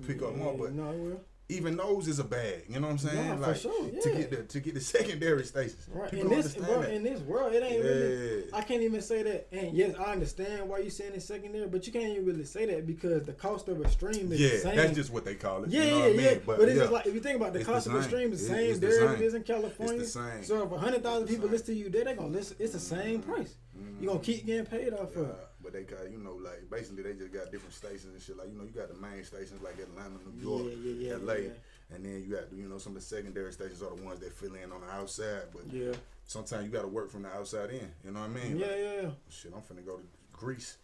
pick up more, but no, it will. even those is a bag, you know what I'm saying? Yeah, like for sure, yeah. to get the secondary stations. Right. People In don't this, understand that. in this world, it ain't really. I can't even say that. And yes, I understand why you saying it's secondary, but you can't even really say that because the cost of a stream is the same. That's just what they call it. Yeah, you know what I mean? But it's just like if you think about the cost of a stream is the same there as it is in California. It's the same. So if 100,000 people listen to you there, they gonna listen. It's the same price. You gonna keep getting paid off for it. But they got, like basically they just got different stations and shit. Like, you got the main stations like Atlanta, New York, LA. And then you got, some of the secondary stations are the ones that fill in on the outside. But sometimes you got to work from the outside in. You know what I mean? Yeah. Shit, I'm finna go to Greece,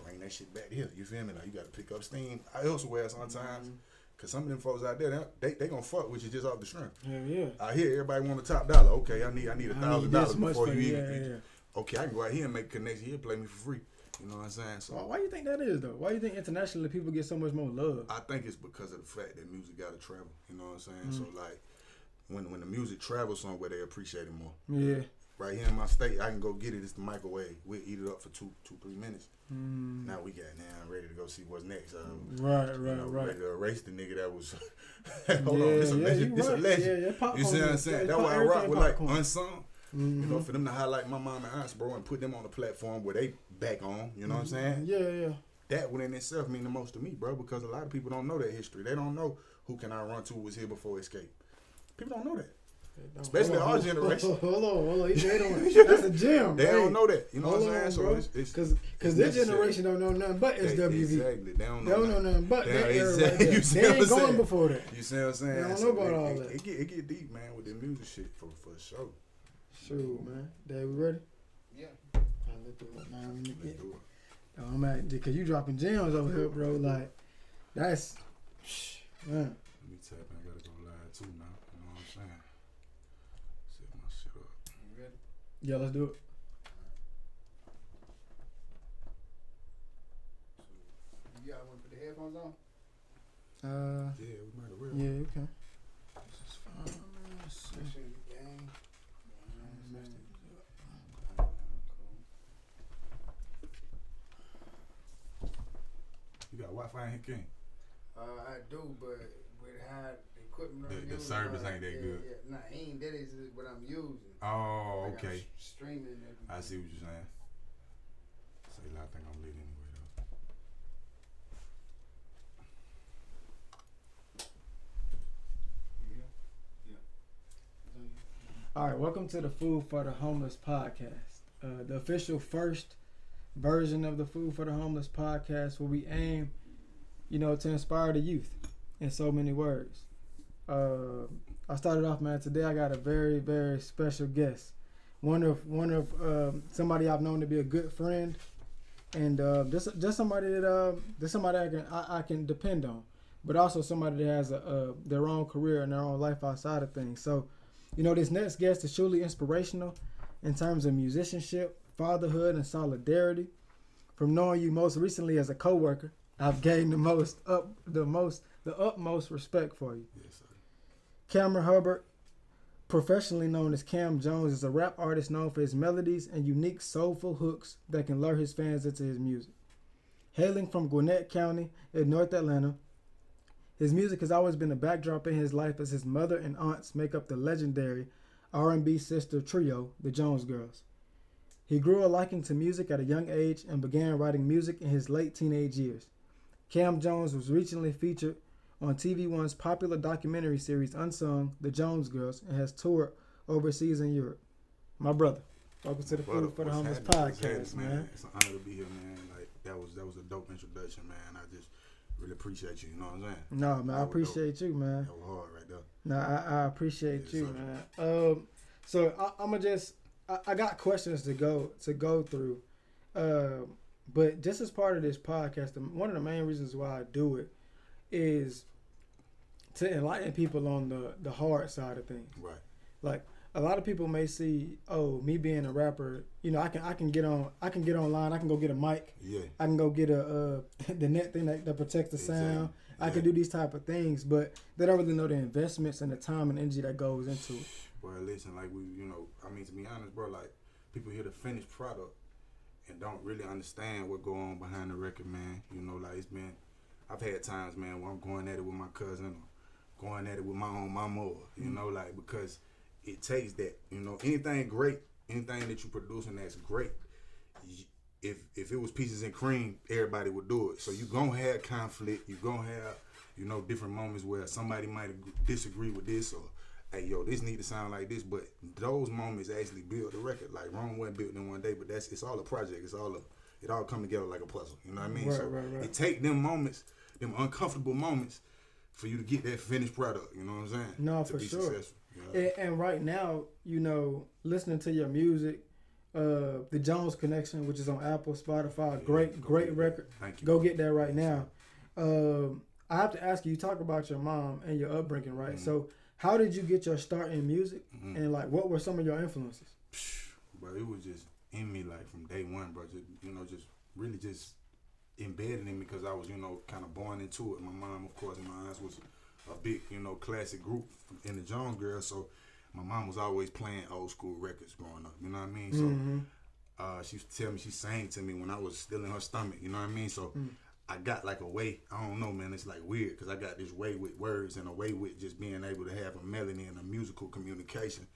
bring that shit back here. You feel me? Like, you got to pick up steam elsewhere sometimes. Because some of them folks out there, they going to fuck with you just off the shrimp. Yeah. I hear everybody want the top dollar. Okay, I need $1,000 before you even. Okay, I can go out here and make a connection here, play me for free. You know what I'm saying? So why you think that is though? Why do you think internationally people get so much more love? I think it's because of the fact that music got to travel. You know what I'm saying? So like when the music travels somewhere, they appreciate it more. Yeah. Right here in my state, I can go get it. It's the microwave. We'll eat it up for 2-3 minutes. Now we got ready to go see what's next. Right. Ready to erase the nigga that was. Hold on, this a legend. This a legend. You see what I'm saying? That's why I rock with like unsung. For them to highlight my mom and aunts, bro, and put them on the platform where they back on, you know what I'm saying? Yeah. That would in itself mean the most to me, bro, because a lot of people don't know that history. They don't know who Can I Run To was here before Escape. People don't know that. Especially our generation. Hold on. That's a gem. They don't know that. You know what I'm saying? So it's because this generation don't know nothing but SWV. Exactly. They don't know nothing but that era right there. They ain't going before that. You see what I'm saying? They don't know about all that. It get deep, man, with the music shit for sure. Shoot, man. Dad, we ready? Yeah. Let's do it, man. Oh, man, because you dropping gems over here, bro. Like, that's, man. Let me tap in. I gotta go live too now. You know what I'm saying? Set my shit up. You ready? Yeah, let's do it. So, you got one for the headphones on? Yeah, we might as well. Yeah, you can. This is fine, man. Make sure you gang. You got Wi-Fi in here, King? I do, but with how the equipment I'm The using, service ain't that good. Yeah. Nah, that is what I'm using. Oh, Like okay. I'm streaming everything. I see what you're saying. Say, I think I'm lit anyway, though. All right, welcome to the Food for the Homeless podcast, the official first version of the Food for the Homeless podcast, where we aim, to inspire the youth in so many words. I started off, man. Today I got a very, very special guest. One of somebody I've known to be a good friend, and just somebody that I can depend on, but also somebody that has their own career and their own life outside of things. So, this next guest is truly inspirational in terms of musicianship, fatherhood, and solidarity. From knowing you most recently as a coworker, I've gained the utmost respect for you. Yes, sir. Cameron Hubbard, professionally known as Cam Jones, is a rap artist known for his melodies and unique soulful hooks that can lure his fans into his music. Hailing from Gwinnett County in North Atlanta, his music has always been a backdrop in his life as his mother and aunts make up the legendary R&B sister trio, the Jones Girls. He grew a liking to music at a young age and began writing music in his late teenage years. Cam Jones was recently featured on TV One's popular documentary series Unsung, The Jones Girls, and has toured overseas in Europe. My brother, welcome to the Food for the Homeless podcast, man. It's an honor to be here, man. Like that was a dope introduction, man. I just really appreciate you. You know what I'm saying? No, man, I appreciate you, man. That was hard right there. No, I appreciate you, man. So I'm gonna just I got questions to go through, but just as part of this podcast, one of the main reasons why I do it is to enlighten people on the hard side of things. Right. Like a lot of people may see, me being a rapper, I can get online, I can go get a mic, yeah, I can go get the net thing that protects the sound. Yeah. I can do these type of things, but they don't really know the investments and the time and energy that goes into it. Well, listen, like to be honest, bro, like people hear the finished product and don't really understand what go on behind the record, man. Like it's been, I've had times, man, where I'm going at it with my cousin or going at it with my own mama, or, you know, like, because it takes that, you know, anything great, anything that you producing that's great, if it was peaches and cream, everybody would do it. So you gonna have conflict, you gonna have, you know, different moments where somebody might disagree with this, or, hey, yo, this need to sound like this, but those moments actually build the record. Like, Rome wasn't built in one day, but it's all a project. It all come together like a puzzle. You know what I mean? Right. It take them moments, them uncomfortable moments, for you to get that finished product. You know what I'm saying? No, for sure. Successful, you know? And right now, you know, listening to your music, the Jones Connection, which is on Apple, Spotify, great record. Thank you. Go get that right now. I have to ask you talk about your mom and your upbringing, right? Mm-hmm. So how did you get your start in music, and like what were some of your influences? Bro, it was just in me, like, from day one, bro. Just, you know, just really just embedded in me, because I was, you know, kind of born into it. My mom, of course, in my eyes, was a big, you know, classic group in the Jones Girls. So my mom was always playing old school records growing up. You know what I mean? So she used to tell me, she sang to me when I was still in her stomach. You know what I mean? So I got like a way, I don't know, man, it's like weird, because I got this way with words and a way with just being able to have a melody and a musical communication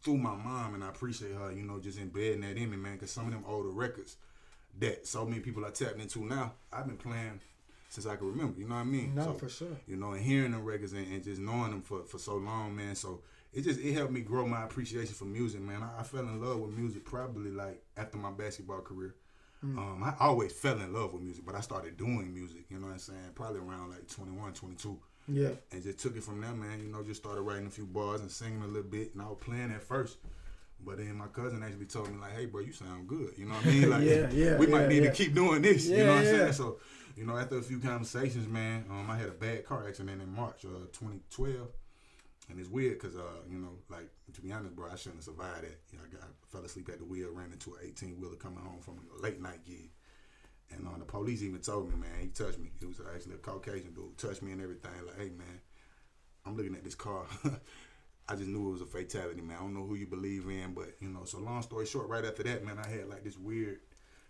through my mom, and I appreciate her, you know, just embedding that in me, man, because some of them older records that so many people are tapping into now, I've been playing since I can remember, you know what I mean? No, so, for sure. You know, and hearing them records and just knowing them for so long, man, so it helped me grow my appreciation for music, man. I fell in love with music probably like after my basketball career. I always fell in love with music, but I started doing music, you know what I'm saying, probably around like 21, 22. Yeah. And just took it from there, man, you know, just started writing a few bars and singing a little bit, and I was playing at first. But then my cousin actually told me, like, hey, bro, you sound good, you know what I mean? Like, we might need to keep doing this, you know what I'm saying? So, you know, after a few conversations, man, I had a bad car accident in March 2012. And it's weird because, you know, like, to be honest, bro, I shouldn't have survived that. You know, I fell asleep at the wheel, ran into an 18-wheeler coming home from a late-night gig. And the police even told me, man, he touched me. It was actually a Caucasian dude, touched me and everything. Like, hey, man, I'm looking at this car. I just knew it was a fatality, man. I don't know who you believe in, but, you know, so long story short, right after that, man, I had, like, this weird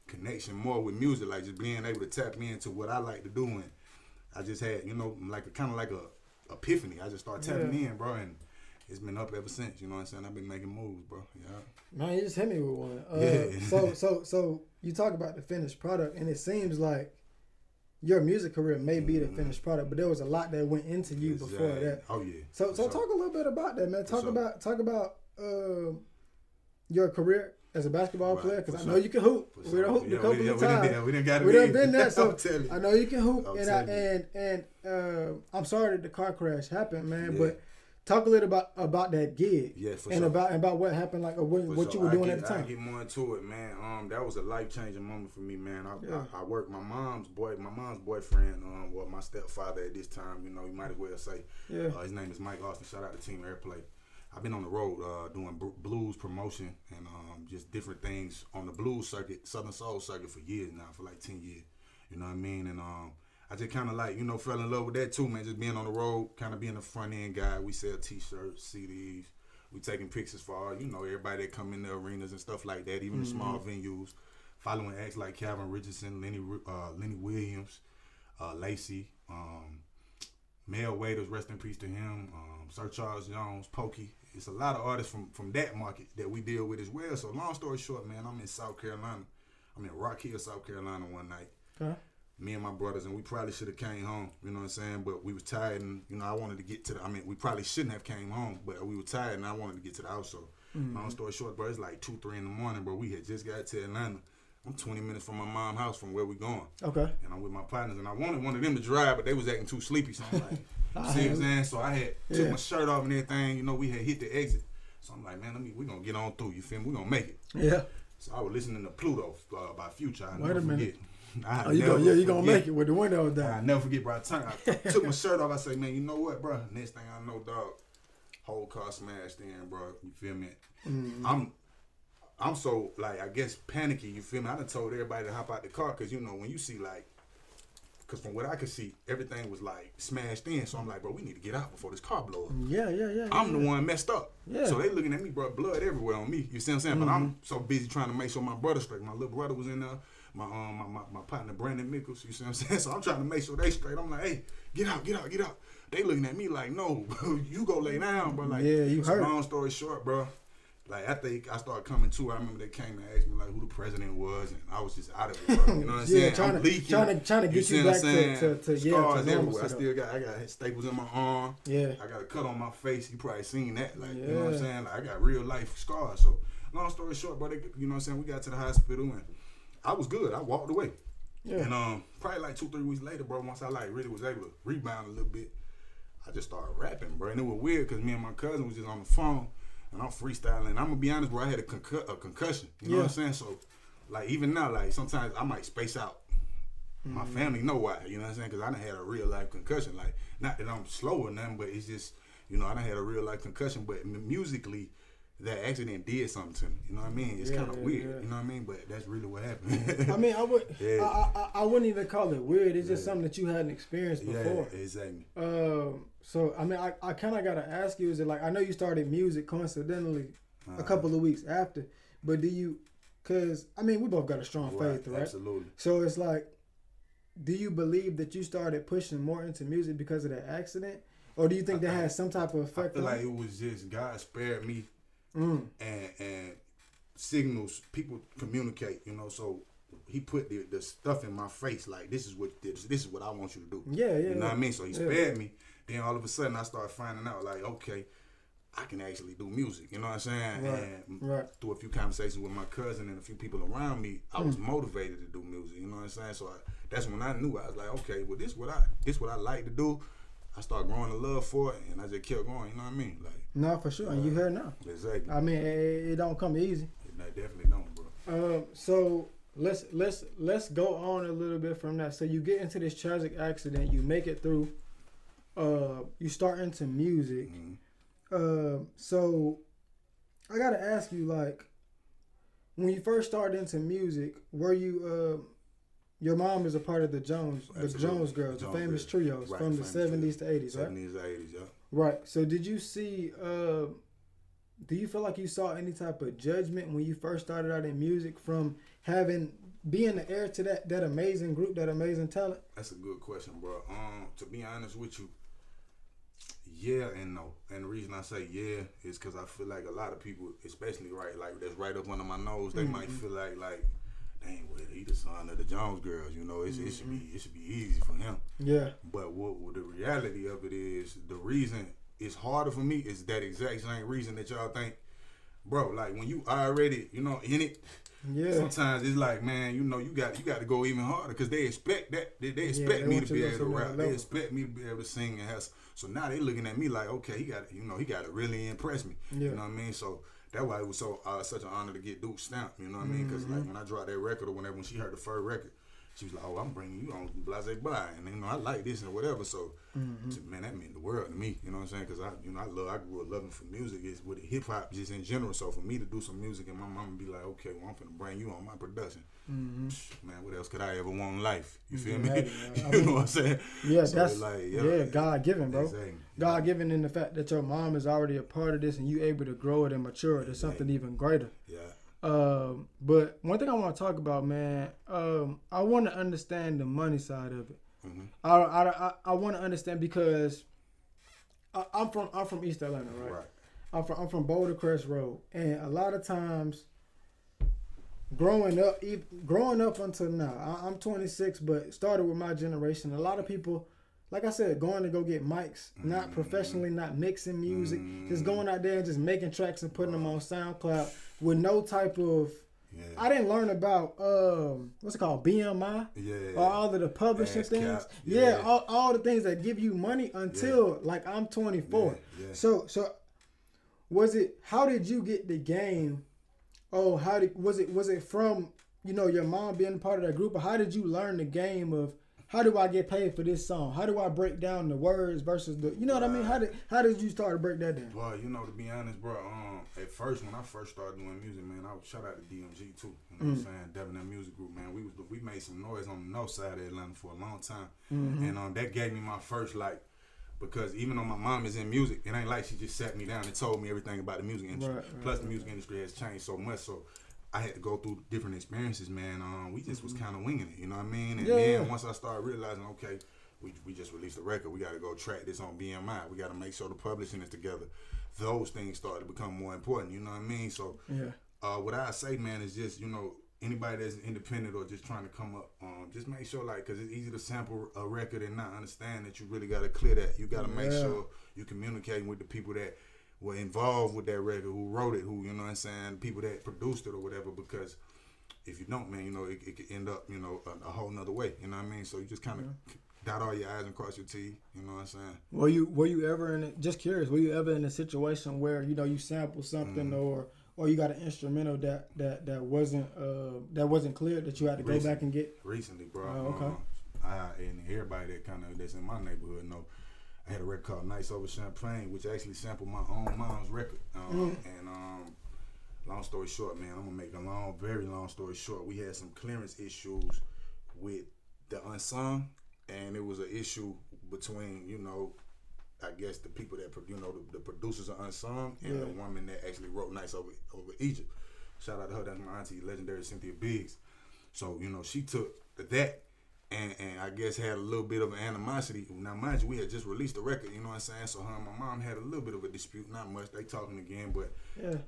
connection more with music, like just being able to tap into what I like to do. And I just had, you know, like kind of like a epiphany. I just started tapping in, bro, and it's been up ever since. You know what I'm saying? I've been making moves, bro. Yeah. Man, you just hit me with one. So you talk about the finished product, and it seems like your music career may be the finished product, but there was a lot that went into you before that. Oh yeah. So talk a little bit about that, man. Talk about your career as a basketball player, because I know you can hoop. We done hooped a couple of times. We done been there, so I know you can hoop. And I'm sorry that the car crash happened, man. But talk a little about that gig. Yeah, for and sure. about what happened, like what you were doing at the time. I get more into it, man. That was a life-changing moment for me, man. I worked my mom's boyfriend, well, my stepfather at this time. You know, you might as well say. Yeah. His name is Mike Austin. Shout out to Team Airplay. I've been on the road doing blues promotion and just different things on the blues circuit, Southern Soul circuit for years now, for like 10 years. You know what I mean? And I just kind of like, you know, fell in love with that too, man. Just being on the road, kind of being a front end guy. We sell T-shirts, CDs. We taking pictures for all, you know, everybody that come in the arenas and stuff like that, even the small venues. Following acts like Calvin Richardson, Lenny Williams, Lacey, Mel Waiters, rest in peace to him, Sir Charles Jones, Pokey. It's a lot of artists from that market that we deal with as well. So long story short, man, I'm in South Carolina. I'm in Rock Hill, South Carolina one night. Okay. Me and my brothers, and we probably should have came home, you know what I'm saying? But we was tired, and, you know, I wanted to get to we probably shouldn't have came home, but we were tired, and I wanted to get to the house. So long story short, bro, it's like 2, 3 in the morning, bro. We had just got to Atlanta. I'm 20 minutes from my mom's house from where we going. Okay. And I'm with my partners, and I wanted one of them to drive, but they was acting too sleepy, so I'm like, you see what I'm saying? So I had took my shirt off and everything. You know, we had hit the exit. So I'm like, man, we gonna get on through. You feel me? We gonna make it. Yeah. So I was listening to Pluto by Future. I never forget. You gonna make it with the window down. I never forget, bro. I took my shirt off. I say, man, you know what, bro? Next thing I know, dog, whole car smashed in, bro. You feel me? I'm so, like, I guess panicky, you feel me? I done told everybody to hop out the car, because, you know, when you see, like, because from what I could see, everything was, like, smashed in. So I'm like, bro, we need to get out before this car blows up. Yeah. I'm the one messed up. Yeah. So they looking at me, bro, blood everywhere on me. You see what I'm saying? But I'm so busy trying to make sure my brother's straight. My little brother was in there. my partner Brandon Mickles. You see what I'm saying? So I'm trying to make sure they straight. I'm like, hey, get out. They looking at me like, no, you go lay down, bro. Like, yeah, you hurt. Long story short, bro. Like, after I started coming to, I remember they came and asked me like who the president was, and I was just out of it, bro. You know what I'm saying? Trying to get you back to scars everywhere. I got staples in my arm. Yeah. I got a cut on my face. You probably seen that. Like, you know what I'm saying? Like, I got real life scars. So, long story short, bro, you know what I'm saying? We got to the hospital and I was good. I walked away. Yeah. And probably like 2-3 weeks later, bro, once I like really was able to rebound a little bit, I just started rapping, bro. And it was weird because me and my cousin was just on the phone. And I'm freestyling. I'm gonna be honest, bro. I had a concussion. You know what I'm saying? So, like, even now, like, sometimes I might space out. My family know why. You know what I'm saying? Because I done had a real life concussion. Like, not that I'm slow or nothing, but it's just, you know, I done had a real life concussion. But musically, that accident did something to me. You know what I mean? It's kind of weird. Yeah. You know what I mean? But that's really what happened. I mean, I wouldn't even call it weird. It's just something that you hadn't experienced before. Yeah, exactly. So, I mean, I kind of got to ask you, is it like, I know you started music coincidentally a couple of weeks after, but do you, because, I mean, we both got a strong faith, right? Absolutely. So it's like, do you believe that you started pushing more into music because of that accident? Or do you think that had some type of effect? I feel like it was just God spared me and signals, people communicate, you know, so he put the stuff in my face, like, this is what I want you to do. Yeah. You know what I mean? So he spared me. Then all of a sudden I started finding out, like, okay, I can actually do music. You know what I'm saying? And through a few conversations with my cousin and a few people around me, I was motivated to do music. You know what I'm saying? So that's when I knew. I was like, okay, well, this what I like to do. I started growing a love for it, and I just kept going. You know what I mean? Like, no, for sure. And you here now. Exactly. I mean, it don't come easy. It definitely don't, bro. So let's go on a little bit from that. So you get into this tragic accident, you make it through. You start into music. So I gotta ask you, like, when you first started into music, were you your mom is a part of the Jones Girls, the famous trios from the 70s to 80s, right? 70s to 80s, yeah. Right. So did you see do you feel like you saw any type of judgment when you first started out in music from being the heir to that amazing group, that amazing talent? That's a good question, bro. To be honest with you, yeah and no. And the reason I say yeah is because I feel like a lot of people, especially that's right up under my nose, they might feel like, dang, well, he the son of the Jones Girls, you know. It should be easy for him. Yeah. But what the reality of it is, the reason it's harder for me is that exact same reason that y'all think, bro. Like, when you already, you know, in it. Yeah. Sometimes it's like, man, you know, you got to go even harder because they expect that. They expect me to be able to rap. They expect me to be able to sing and have. So now they looking at me like, okay, he got to really impress me. Yeah. You know what I mean? So that's why it was such an honor to get Duke stamped. You know what I mean? Because like when I dropped that record, or when she heard the first record, she was like, oh, I'm bringing you on Blase Blah, and you know, I like this and whatever. So, man, that meant the world to me. You know what I'm saying? Because I grew up loving for music, is with hip hop just in general. So for me to do some music and my mama be like, okay, well, I'm finna bring you on my production. Man, what else could I ever want in life? You feel me? You know what I'm saying? Yeah, so that's God given, bro. Exactly. God given in the fact that your mom is already a part of this and you able to grow it and mature it to something even greater. Yeah. But one thing I want to talk about, man, I want to understand the money side of it. I want to understand because I'm from East Atlanta, right? I'm from Boulder Crest Road, and a lot of times, growing up until now, I'm 26, but started with my generation. A lot of people, like I said, going to go get mics, not professionally, not mixing music, just going out there and just making tracks and putting them on SoundCloud with no type of. I didn't learn about what's it called, BMI, or all of the publishing things. All the things that give you money until like I'm 24. So was it? How did you get the game? Oh, was it from, you know, your mom being part of that group, or how did you learn the game of? How do I get paid for this song? How do I break down the words versus the, you know what I mean? How did you start to break that down? Well, you know, to be honest, bro, at first when I first started doing music, man, I would shout out to DMG too. You know what I'm saying? Devin Music Group, man. We made some noise on the north side of Atlanta for a long time, and that gave me my first because even though my mom is in music, it ain't like she just sat me down and told me everything about the music industry. Plus, the music industry has changed so much. So I had to go through different experiences, man. We just was kind of winging it, you know what I mean? And then once I started realizing, okay, we just released a record. We got to go track this on BMI. We got to make sure the publishing is together. Those things started to become more important, you know what I mean? So what I say, man, is just, you know, anybody that's independent or just trying to come up, just make sure, like, because it's easy to sample a record and not understand that you really got to clear that. You got to make sure you communicating with the people that were involved with that record, who wrote it, who, you know what I'm saying, people that produced it or whatever, because if you don't, man, you know, it could end up, you know, a whole nother way, you know what I mean? So you just kind of dot all your I's and cross your T's, you know what I'm saying? Were you ever in just curious, were you ever in a situation where, you know, you sampled something or you got an instrumental that wasn't clear that you had to go back and get? Recently, bro. Oh, okay. And everybody that's in my neighborhood know, I had a record called Nights Over Champagne, which actually sampled my own mom's record. And long story short, man, I'm gonna make a very long story short. We had some clearance issues with the Unsung, and it was an issue between, you know, I guess the people that, you know, the producers of Unsung and the woman that actually wrote Nights Over Egypt. Shout out to her, that's my auntie, legendary Cynthia Biggs. So, you know, she took that and I guess had a little bit of an animosity. Now, mind you, we had just released the record, you know what I'm saying? So her and my mom had a little bit of a dispute, not much. They talking again, but the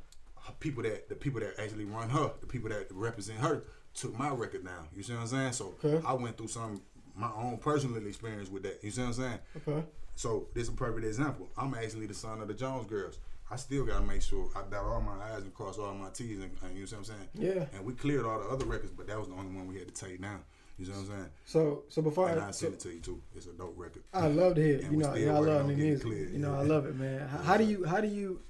people that actually run her, the people that represent her, took my record down. You see what I'm saying? So I went through my own personal experience with that. You see what I'm saying? Okay. So this is a perfect example. I'm actually the son of the Jones girls. I still gotta make sure I dot all my I's and cross all my T's, and you see what I'm saying? Yeah. And we cleared all the other records, but that was the only one we had to take down. You see what I'm saying? So before I send it to you too. It's a dope record. I love to hear it. You know, I love the music. You know, I love it, man. How do you?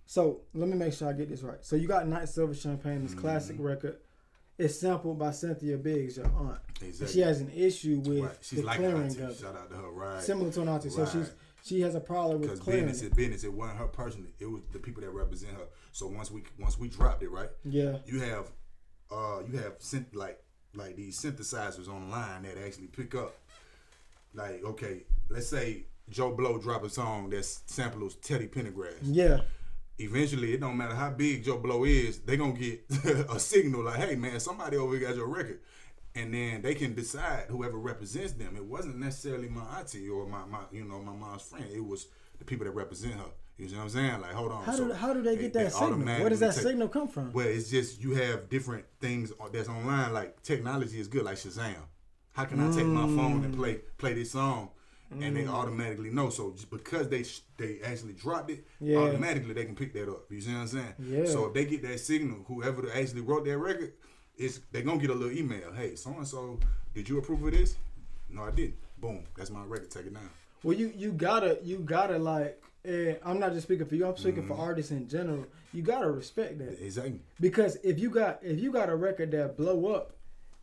So let me make sure I get this right. So you got Nights Over Champagne, this classic record. It's sampled by Cynthia Biggs, your aunt. Exactly. She has an issue with the clearing of it. Shout out to her, right? Similar to an auntie. So she has a problem with clearing. Because business. It wasn't her personally. It was the people that represent her. So once we dropped it, right? Yeah. You have like these synthesizers on the line that actually pick up. Like, okay, let's say Joe Blow drop a song that samples Teddy Pendergrass. Yeah. Eventually, it don't matter how big Joe Blow is, they gonna get a signal like, hey man, somebody over here got your record. And then they can decide whoever represents them. It wasn't necessarily my auntie or my mom's friend. It was the people that represent her. You know what I'm saying? Like, hold on. How do they get that signal? Where does that signal come from? Well, it's just you have different things that's online. Like technology is good, like Shazam. How can I take my phone and play this song, and they automatically know? So just because they actually dropped it, automatically they can pick that up. You see what I'm saying? Yeah. So if they get that signal, whoever actually wrote that record, they're gonna get a little email. Hey, so and so, did you approve of this? No, I didn't. Boom, that's my record. Take it down. Well, you gotta like. I'm not just speaking for you. I'm speaking for artists in general. You gotta respect that. Exactly. Because if you got a record that blow up,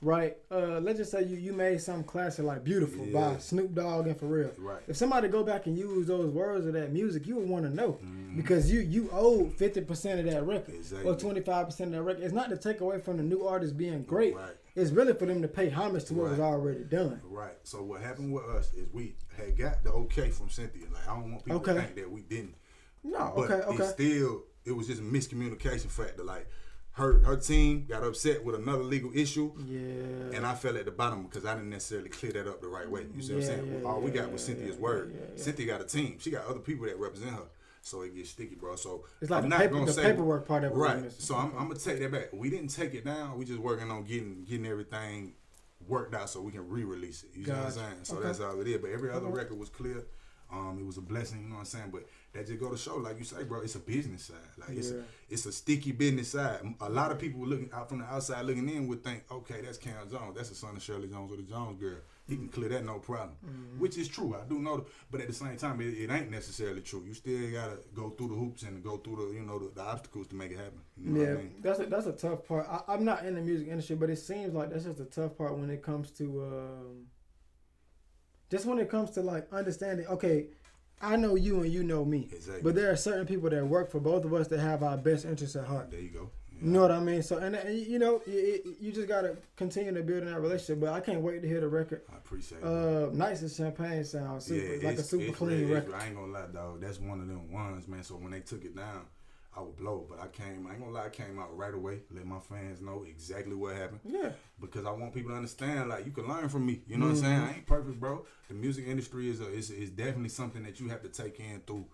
right? Let's just say you made some classic like "Beautiful" by Snoop Dogg and Pharrell. Right. If somebody go back and use those words of that music, you would want to know because you owe 50% of that record or 25% of that record. It's not to take away from the new artist being great. Right. It's really for them to pay homage to what was already done. Right. So what happened with us is we had got the okay from Cynthia. Like I don't want people to think that we didn't. No. But it was just a miscommunication factor. Like her team got upset with another legal issue. Yeah. And I fell at the bottom because I didn't necessarily clear that up the right way. You see what I'm saying? All we got was Cynthia's word. Cynthia got a team. She got other people that represent her. So it gets sticky, bro. So it's like the paperwork part of it. Right. So I'm gonna take that back. We didn't take it down. We just working on getting everything worked out so we can re-release it. You know what I'm saying? So that's all it is. But every other record was clear. It was a blessing, you know what I'm saying? But that just go to show, like you say, bro, it's a business side. Like it's a sticky business side. A lot of people looking out from the outside looking in would think, okay, that's Cam Jones. That's the son of Shirley Jones or the Jones girl. He can clear that no problem. Which is true. I do know. But at the same time, it ain't necessarily true. You still gotta go through the hoops and go through the obstacles to make it happen. You know what I mean? That's a tough part. I'm not in the music industry, but it seems like that's just a tough part when it comes to just when it comes to like understanding, okay, I know you and you know me. Exactly. But there are certain people that work for both of us that have our best interests at heart. There you go. You know what I mean? So, and you know, you just got to continue to build in that relationship. But I can't wait to hear the record. I appreciate it. Nights of Champagne sounds super, like a super clean record. I ain't going to lie, dog. That's one of them ones, man. So when they took it down, I would blow. But I ain't gonna lie, I came out right away, let my fans know exactly what happened. Yeah. Because I want people to understand, like, you can learn from me. You know what I'm saying? I ain't perfect, bro. The music industry is definitely something that you have to take in through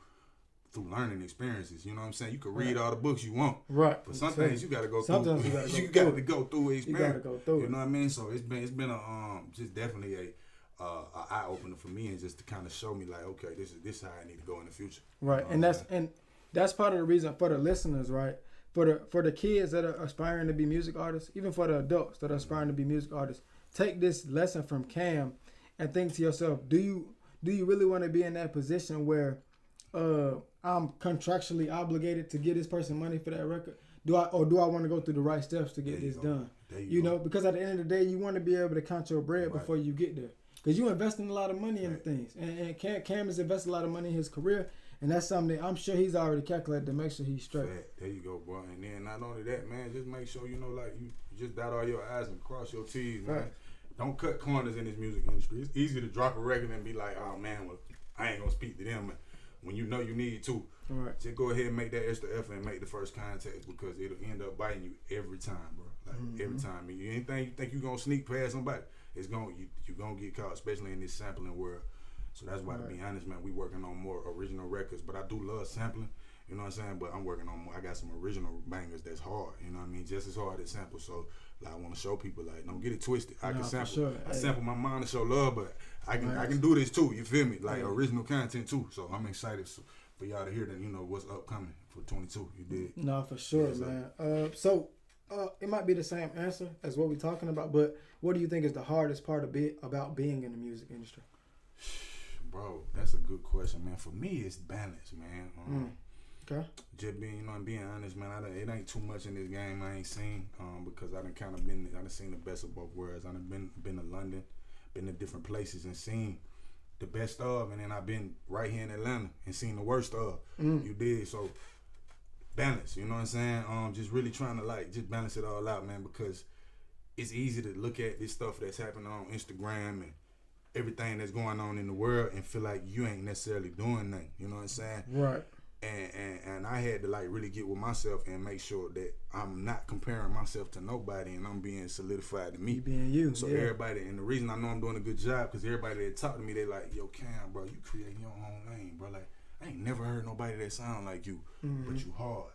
learning experiences. You know what I'm saying? You can read all the books you want. Right. But some things you gotta go through. Sometimes You gotta go through experience. You gotta go through it. You know what I mean? So it's been a just definitely a eye opener for me, and just to kind of show me like, okay, this is how I need to go in the future. Right. And that's part of the reason for the listeners, right? For the kids that are aspiring to be music artists, even for the adults that are aspiring to be music artists, take this lesson from Cam and think to yourself, do you really want to be in that position where I'm contractually obligated to give this person money for that record? Do I want to go through the right steps to get this done? You know, because at the end of the day, you want to be able to count your bread before you get there. Because you investing a lot of money into things. And Cam has invested a lot of money in his career. And that's something that I'm sure he's already calculated to make sure he's straight. There you go, bro. And then not only that, man, just make sure, you know, like you just dot all your I's and cross your T's, man. Right. Don't cut corners in this music industry. It's easy to drop a record and be like, oh, man, well, I ain't going to speak to them when you know you need to. Right. Just go ahead and make that extra effort and make the first contact, because it'll end up biting you every time, bro. Like, every time. Anything you think you're going to sneak past somebody, you're going to get caught, especially in this sampling world. So that's why, to be honest, man, we working on more original records. But I do love sampling, you know what I'm saying? But I'm working on more. I got some original bangers that's hard, you know what I mean? Just as hard as sample. So like, I want to show people, like, don't get it twisted. I can sample. Sure. I sample my mind to show love, but I can do this too. You feel me? Like original content too. So I'm excited for y'all to hear that, you know, what's upcoming for 22. You did? No, for sure, man. So it might be the same answer as what we're talking about, but what do you think is the hardest part about being in the music industry? Bro, that's a good question, man. For me, it's balance, man. Okay. Just being, you know, I'm being honest, man. It ain't too much in this game I ain't seen, because I done seen the best of both worlds. I done been to London, been to different places and seen the best of, and then I've been right here in Atlanta and seen the worst of. You did, so balance, you know what I'm saying? Just really trying to like just balance it all out, man, because it's easy to look at this stuff that's happening on Instagram and everything that's going on in the world and feel like you ain't necessarily doing nothing, you know what I'm saying? Right. And I had to like really get with myself and make sure that I'm not comparing myself to nobody, and I'm being solidified to me. You being you. So everybody, and the reason I know I'm doing a good job, because everybody that talk to me, they like, yo, Cam, bro, you creating your own lane, bro. Like, I ain't never heard nobody that sound like you, but you hard.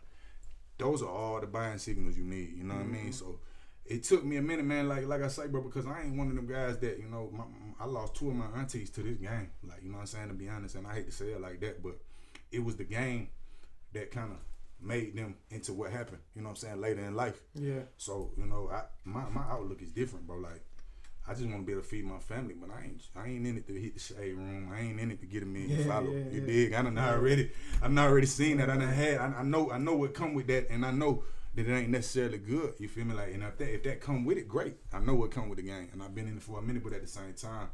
Those are all the buying signals you need, you know what I mean? So it took me a minute, man, like I say, bro, because I ain't one of them guys that, you know, I lost 2 of my aunties to this game. Like, you know what I'm saying, to be honest, and I hate to say it like that, but it was the game that kind of made them into what happened, you know what I'm saying, later in life. Yeah. So, you know, my outlook is different, bro. Like, I just want to be able to feed my family, but I ain't in it to hit the shade room. I ain't in it to get a million followers. You dig? I already seen that. I know what come with that, and I know that it ain't necessarily good. You feel me? Like, and if that come with it, great. I know what come with the game, and I've been in it for a minute, but at the same time,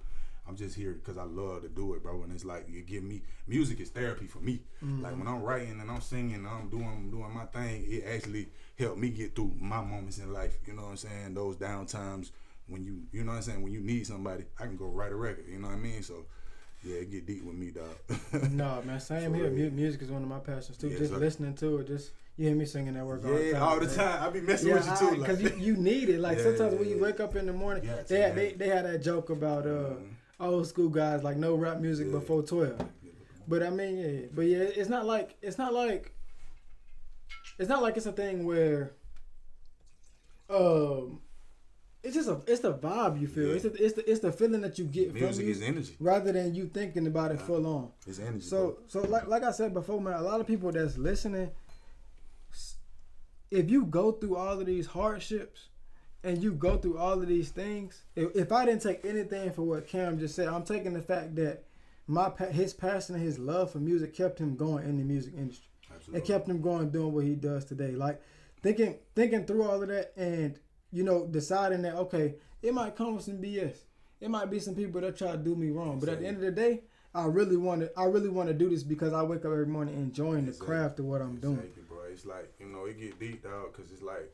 I'm just here because I love to do it, bro. And it's like, you give me, music is therapy for me. Like, when I'm writing and I'm singing and I'm doing my thing, it actually helped me get through my moments in life. You know what I'm saying? Those down times when you know what I'm saying, when you need somebody, I can go write a record. You know what I mean? So yeah, it get deep with me, dog. No, man, same here. Music is one of my passions too. Just listening to it, just you hear me singing that work all the time. I be messing with you too, because you need it. Like sometimes when you wake up in the morning, they had that joke about old school guys like no rap music before 12. But I mean, it's not like it's a thing where it's the vibe you feel. It's the feeling that you get music from music is energy, rather than you thinking about it full on. It's energy. So like I said before, man, a lot of people that's listening, if you go through all of these hardships and you go through all of these things, if I didn't take anything for what Cam just said, I'm taking the fact that his passion and his love for music kept him going in the music industry. Absolutely. It kept him going doing what he does today. Like thinking through all of that and, you know, deciding that, okay, it might come with some BS. It might be some people that try to do me wrong. But at the end of the day, I really want to do this because I wake up every morning enjoying the craft of what I'm doing. Bro. It's like, you know, it get deep, dog, because it's like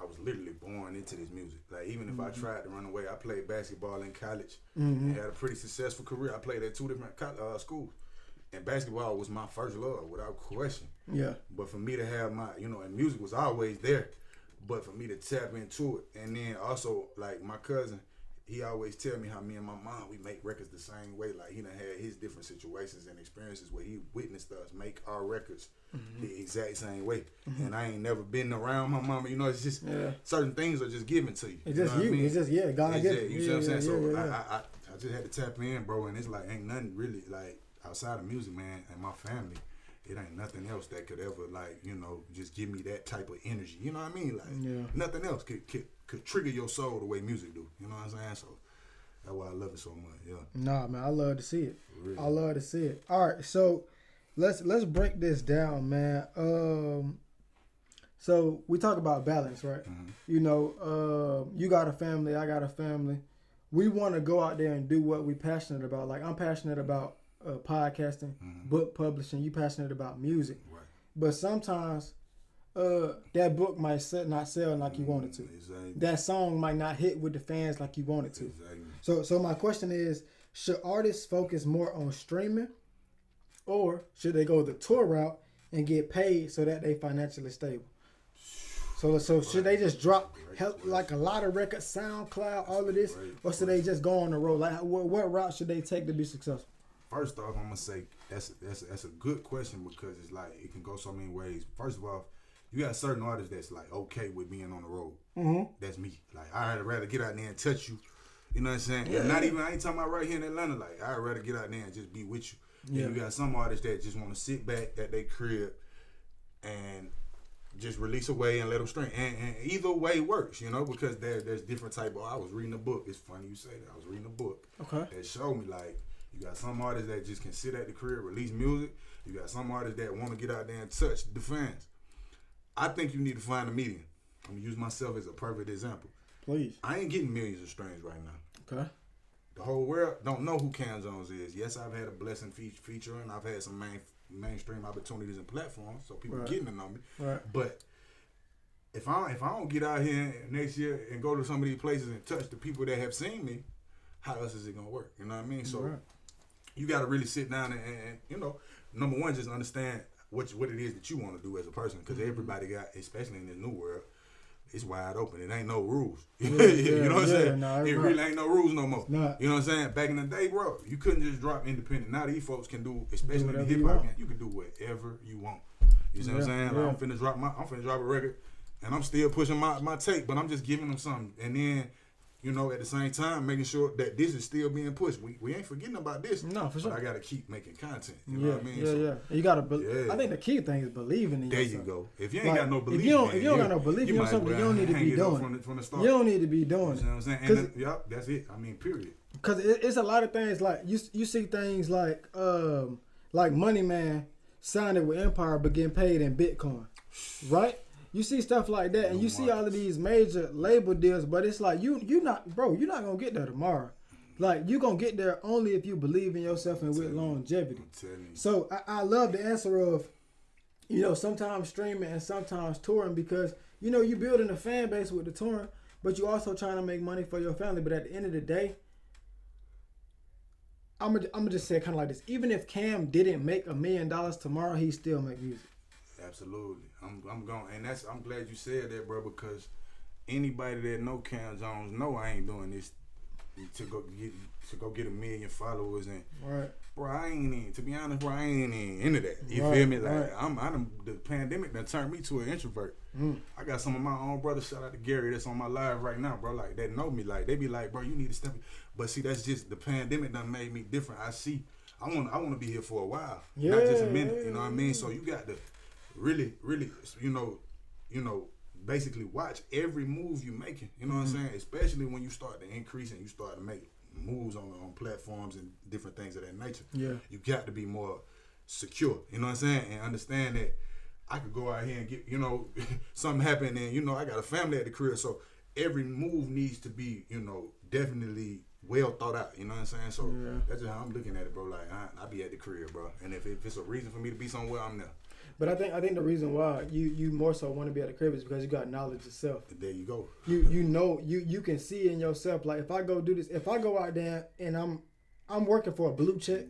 I was literally born into this music. Like, even if I tried to run away, I played basketball in college and had a pretty successful career. I played at 2 different schools. And basketball was my first love, without question. Yeah. But for me to have my, and music was always there. But for me to tap into it, and then also, like, my cousin, he always tell me how me and my mom, we make records the same way. Like, he done had his different situations and experiences where he witnessed us make our records the exact same way. And I ain't never been around my mama. It's just certain things are just given to you. It's just you. It's just, God get it. You see what I'm saying? So I just had to tap in, bro. And it's like, ain't nothing really, like, outside of music, man, and my family, it ain't nothing else that could ever, like, just give me that type of energy. You know what I mean? Like, nothing else could trigger your soul the way music do. You know what I'm saying? So that's why I love it so much. Yeah. Nah, man, I love to see it. Really? I love to see it. All right, so let's break this down, man. So we talk about balance, right? You got a family, I got a family. We want to go out there and do what we're passionate about. Like, I'm passionate about podcasting, book publishing. You passionate about music, right? But sometimes that book might not sell like you wanted to. Exactly. That song might not hit with the fans like you wanted to. Exactly. So my question is, should artists focus more on streaming, or should they go the tour route and get paid so that they financially stable? So should they just drop like a lot of records, SoundCloud, all of this, or should they just go on the road? Like, what route should they take to be successful? First off, I'm gonna say that's a good question, because it's like it can go so many ways. First of all, you got certain artists that's like okay with being on the road. That's me. Like, I'd rather get out there and touch you. You know what I'm saying? Yeah. Not even, I ain't talking about right here in Atlanta. Like, I'd rather get out there and just be with you. Yeah. And you got some artists that just want to sit back at their crib and just release away and let them stream. And either way works, because there's different type of. I was reading a book. It's funny you say that. I was reading a book. Okay. That showed me, like, you got some artists that just can sit at the crib, release music. You got some artists that want to get out there and touch the fans. I think you need to find a medium. I'm going to use myself as a perfect example. Please. I ain't getting millions of streams right now. Okay. The whole world don't know who Cam Jones is. Yes, I've had a blessing featuring. I've had some mainstream opportunities and platforms, so people getting to know me. Right. But if I don't get out here next year and go to some of these places and touch the people that have seen me, how else is it going to work? You know what I mean? So you got to really sit down and number one, just understand what it is that you want to do as a person, because everybody got, especially in this new world, it's wide open. It ain't no rules. You know what I'm saying? No, it really ain't no rules no more. You know what I'm saying? Back in the day, bro, you couldn't just drop independent. Now these folks can do, especially in the hip hop game, you can do whatever you want. You see what I'm saying? Like, I'm finna drop a record, and I'm still pushing my tape, but I'm just giving them something, and then, at the same time, making sure that this is still being pushed. We ain't forgetting about this. No, for sure. But I got to keep making content. You know what I mean? Yeah. You got to I think the key thing is believing in yourself. There you go. If you ain't got no belief, if you don't got no belief in something, you don't need to be doing it. From the start. You don't need to be doing it. You know what I'm saying? And that's it. I mean, period. Because it's a lot of things, like, you see things like Money Man signing with Empire but getting paid in Bitcoin, right? You see stuff like that, and you see all of these major label deals, but it's like you're not gonna get there tomorrow. Like, you're gonna get there only if you believe in yourself and with longevity. So I love the answer of, sometimes streaming and sometimes touring, because you building a fan base with the touring, but you also trying to make money for your family. But at the end of the day, I'm gonna just say it kind of like this: even if Cam didn't make $1 million tomorrow, he still make music. Absolutely. I'm going, and I'm glad you said that, bro, because anybody that know Cam Jones know I ain't doing this to go get 1 million followers, and bro, I ain't even, to be honest, bro, I ain't even into that. You feel me? Like, the pandemic done turned me to an introvert. I got some of my own brothers, shout out to Gary, that's on my live right now, bro, like, that know me, like, they be like, bro, you need to step in. But see, that's just, the pandemic done made me different. I want to be here for a while, not just a minute, you know what I mean? So you got to really, basically watch every move you making. You know what I'm saying? Especially when you start to increase and you start to make moves on platforms and different things of that nature. Yeah. You got to be more secure. You know what I'm saying? And understand that I could go out here and get, something happen, and, I got a family at the crib. So every move needs to be, definitely well thought out. You know what I'm saying? So that's just how I'm looking at it, bro. Like, I be at the crib, bro. And if it's a reason for me to be somewhere, I'm there. But I think the reason why you more so want to be at the crib is because you got knowledge yourself. There you go. You can see in yourself, like, if I go do this, if I go out there and I'm working for a blue check,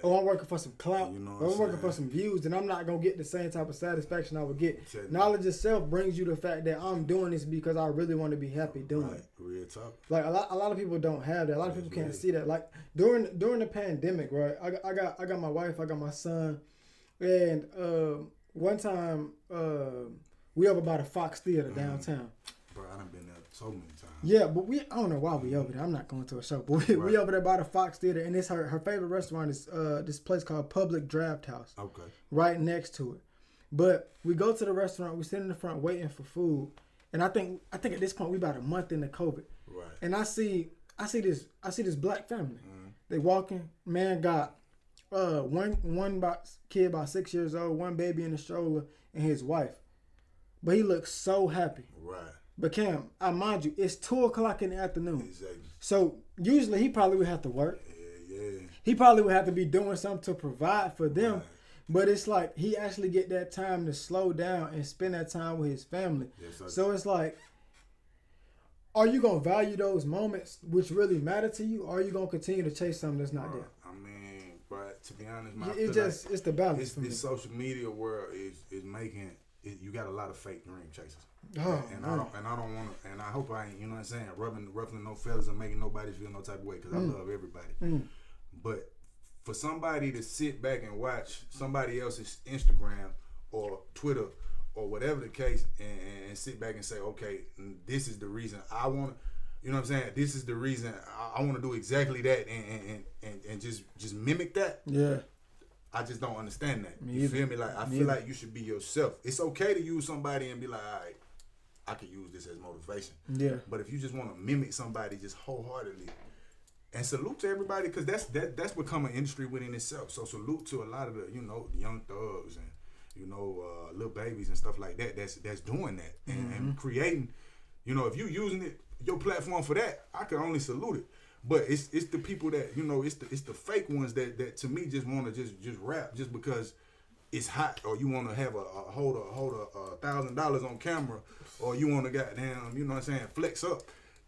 or I'm working for some clout, or I'm working for some views, then I'm not going to get the same type of satisfaction I would get. Knowledge itself brings you the fact that I'm doing this because I really want to be happy doing it. Real talk. Like a lot of people don't have that. A lot of people can't see that. Like during the pandemic, right? I got my wife, I got my son, and one time we over by the Fox Theater downtown. Bro, I done been there so many times. Yeah, but I don't know why we over there. I'm not going to a show, but we over there by the Fox Theater, and it's her favorite restaurant is this place called Public Draft House. Okay. Right next to it. But we go to the restaurant, we sit in the front waiting for food, and I think at this point we about a month into COVID. Right. And I see this black family. Mm-hmm. They walking. Man got one kid about 6 years old, one baby in the stroller, and his wife. But he looks so happy. Right. But Cam, I mind you, it's 2:00 in the afternoon. Exactly. So usually he probably would have to work. Yeah. He probably would have to be doing something to provide for them. Right. But it's like he actually get that time to slow down and spend that time with his family. Yes, so it's like, are you gonna value those moments which really matter to you, or are you gonna continue to chase something that's not there? I mean, but to be honest, it's the balance. This social media world is making it, you got a lot of fake dream chasers. I don't want to, and I hope I ain't, you know what I'm saying, ruffling no feathers and making nobody feel no type of way, because I love everybody. But for somebody to sit back and watch somebody else's Instagram or Twitter or whatever the case, and sit back and say, okay, this is the reason I want to, you know what I'm saying, this is the reason I want to do exactly that, and just mimic that. Yeah. I just don't understand that. You feel me? Like, I feel like you should be yourself. It's okay to use somebody and be like, all right, I could use this as motivation. Yeah. But if you just want to mimic somebody just wholeheartedly, and salute to everybody, because that's become an industry within itself. So salute to a lot of the, the young thugs and, little babies and stuff like that that's doing that and creating, if you using it, your platform for that, I can only salute it. But it's the people that, it's the fake ones that to me just want to just rap just because it's hot, or you want to have hold a $1,000 on camera, or you want to goddamn, flex up.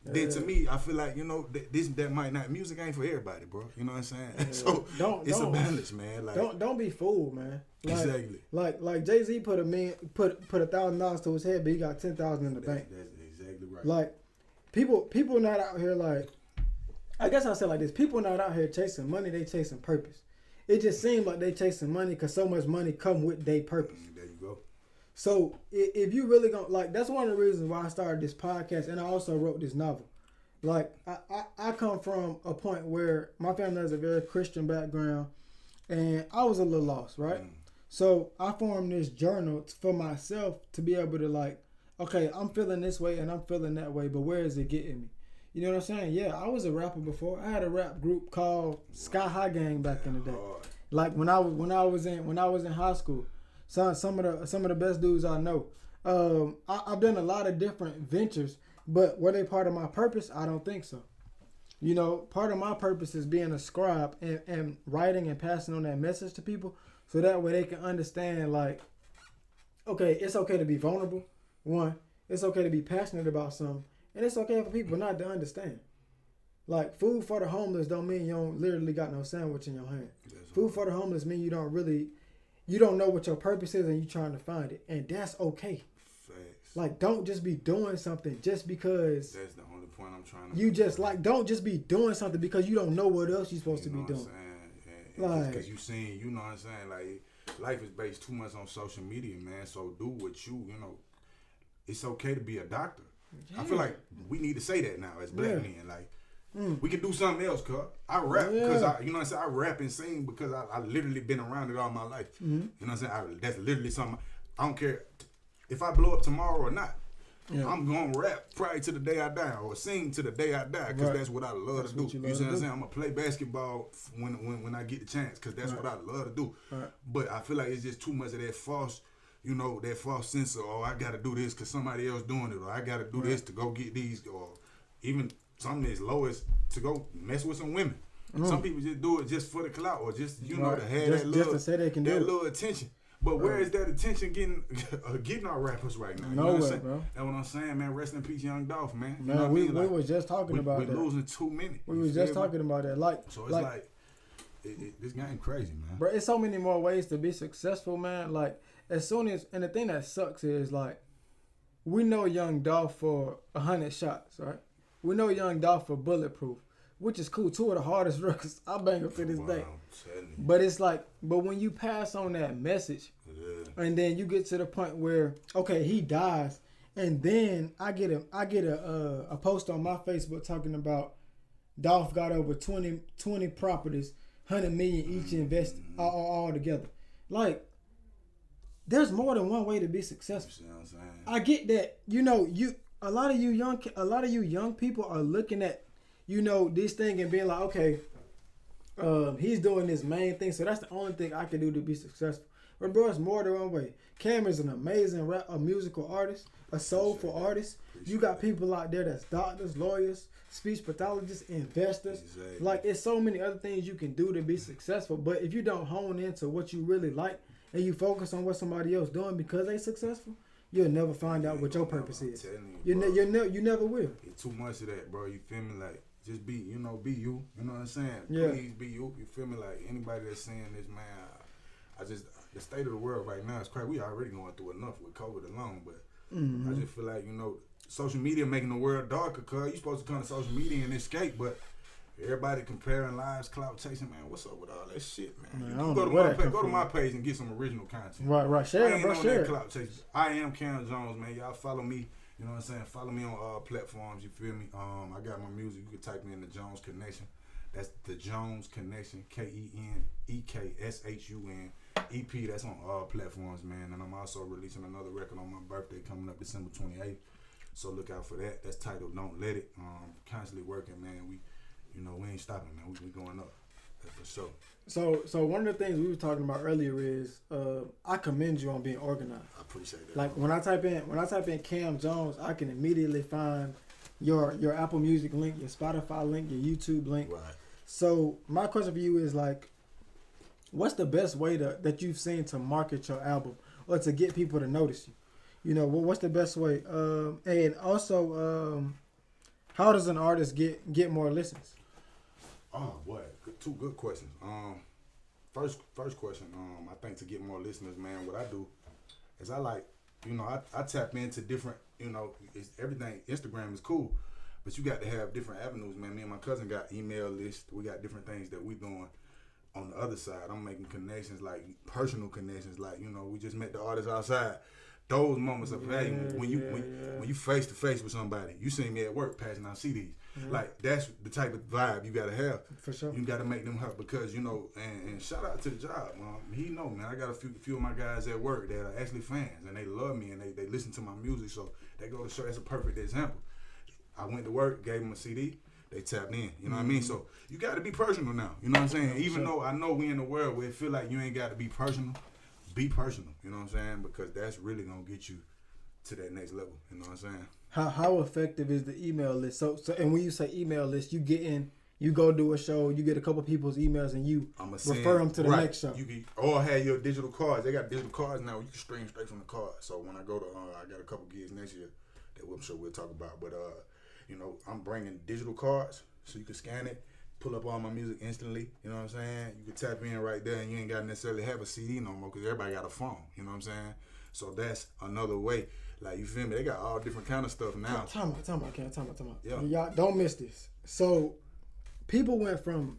Then to me, I feel like, that might not, music ain't for everybody, bro. You know what I'm saying? So it's a balance, man. Like, don't be fooled, man. Like, exactly. Like Jay-Z put $1,000 to his head, but he got $10,000 in the bank. That's exactly right. Like, people not out here like, I guess I'll say like this: people not out here chasing money; they chasing purpose. It just seems like they chasing money because so much money come with their purpose. There you go. So if you really gonna that's one of the reasons why I started this podcast, and I also wrote this novel. Like I come from a point where my family has a very Christian background, and I was a little lost, right? So I formed this journal for myself to be able to like, okay, I'm feeling this way and I'm feeling that way, but where is it getting me? You know what I'm saying? Yeah, I was a rapper before. I had a rap group called Sky High Gang back in the day. Like when I was in high school. Some of the best dudes I know. I've done a lot of different ventures, but were they part of my purpose? I don't think so. Part of my purpose is being a scribe and writing and passing on that message to people, so that way they can understand, like, okay, it's okay to be vulnerable. One, it's okay to be passionate about something. And it's okay for people not to understand. Like, food for the homeless don't mean you don't literally got no sandwich in your hand. Food for the homeless mean you don't know what your purpose is and you trying to find it. And that's okay. Facts. Like, don't just be doing something just because. That's the only point I'm trying to. You just, like, don't just be doing something because you don't know what else you're supposed to be doing. Like, because you seen, you know what I'm saying? Like, life is based too much on social media, man. So do what it's okay to be a doctor. Yeah. I feel like we need to say that now as black men. Like, we can do something else, cuz. I rap because I rap and sing because I literally been around it all my life. You know what I'm saying? That's literally something. I don't care if I blow up tomorrow or not. Yeah. I'm going to rap probably to the day I die, or sing to the day I die, because that's what I love to do. You see what I'm saying? I'm going to play basketball when I get the chance, because that's what I love to do. Right. But I feel like it's just too much of that false, that false sense of, I got to do this because somebody else doing it, or I got to do this to go get these, or even something as low as to go mess with some women. Some people just do it just for the clout, or just, to have that little attention. But where is that attention getting our rappers right now? Nowhere, bro. That's what I'm saying, man. Rest in peace, Young Dolph, man. You know what I mean? We was just talking about that. We're losing too many. We was just talking about that. So it's like this game crazy, man. Bro, it's so many more ways to be successful, man. Like, as soon as, and the thing that sucks is, like, we know Young Dolph for 100 shots, right? We know Young Dolph for Bulletproof, which is cool. 2 of the hardest records I bang up to this day. But it's like, but when you pass on that message, and then you get to the point where, okay, he dies, and then I get a post on my Facebook talking about Dolph got over 20 properties, 100 million each invested all together. Like, there's more than one way to be successful. You know what I'm saying? I get that. You know, a lot of you young people are looking at, you know, this thing and being like, okay, he's doing this main thing, so that's the only thing I can do to be successful. But bro, it's more than one way. Cam is an amazing a musical artist, a soulful artist. You got people out there that's doctors, lawyers, speech pathologists, investors. Exactly. Like, it's so many other things you can do to be successful. But if you don't hone into what you really like and you focus on what somebody else doing because they successful, you'll never find out what your purpose is. You never will. It's too much of that, bro. You feel me? Like, just be, you know, be you. You know what I'm saying? Yeah. Please be you. You feel me? Like, anybody that's saying this, man, the state of the world right now is crazy. We already going through enough with COVID alone, but I just feel like, you know, social media making the world darker, cuz you supposed to come to social media and escape, but everybody comparing lives, clout chasing, man. What's up with all that shit, man? Go to my page and get some original content. Right. Share it, bro. Share it. Clout chasing. I am Cam Jones, man. Y'all follow me. You know what I'm saying? Follow me on all platforms. You feel me? I got my music. You can type me in the Jones Connection. That's the Jones Connection. KENEKSHUN. EP. That's on all platforms, man. And I'm also releasing another record on my birthday coming up December 28th. So look out for that. That's titled Don't Let It. Constantly working, man. We ain't stopping, man. We going up. That's for sure. So one of the things we were talking about earlier is I commend you on being organized. I appreciate that. Like, when I type in Cam Jones, I can immediately find your Apple Music link, your Spotify link, your YouTube link. Right. So my question for you is, like, what's the best way that you've seen to market your album or to get people to notice you? You know, what's the best way? And also, how does an artist get more listens? Oh, boy. Two good questions. First question, I think to get more listeners, man, what I do is I tap into different, you know, it's everything. Instagram is cool, but you got to have different avenues, man. Me and my cousin got email lists. We got different things that we doing on the other side. I'm making connections, like personal connections, like, you know, we just met the artist outside. Those moments of value when you face to face with somebody. You see me at work passing out CDs. Like, that's the type of vibe you gotta have. For sure. You gotta make them help because, you know, and shout out to the job, man. He know, man. I got a few of my guys at work that are actually fans and they love me and they listen to my music. So they go to show. That's a perfect example. I went to work, gave them a CD. They tapped in. You know what I mean? So you got to be personal now. You know what I'm saying? Even though I know we in the world where it feel like you ain't got to be personal. Be personal, you know what I'm saying? Because that's really gonna get you to that next level. You know what I'm saying? How effective is the email list? So and when you say email list, you go do a show, you get a couple people's emails, and you refer them to the next show. You can all have your digital cards. They got digital cards now. You can stream straight from the card. So when I go to, I got a couple gigs next year that I'm sure we'll talk about. But you know, I'm bringing digital cards so you can scan it. Pull up all my music instantly, you know what I'm saying? You can tap in right there and you ain't got to necessarily have a CD no more because everybody got a phone, you know what I'm saying? So that's another way. Like, you feel me? They got all different kind of stuff now. Time out. Yeah. Y'all don't miss this. So people went from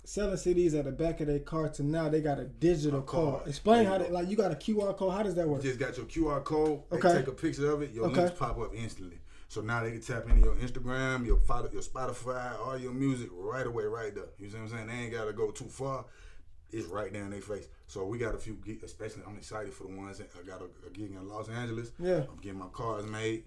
selling CDs at the back of their car to now they got a digital card. Explain how they, like, you got a QR code. How does that work? You just got your QR code. They take a picture of it. Your links pop up instantly. So now they can tap into your Instagram, your Spotify, all your music right away, right there. You see what I'm saying? They ain't got to go too far. It's right there in their face. So we got a few gigs, especially I'm excited for the ones that I got a gig in Los Angeles. Yeah. I'm getting my cards made.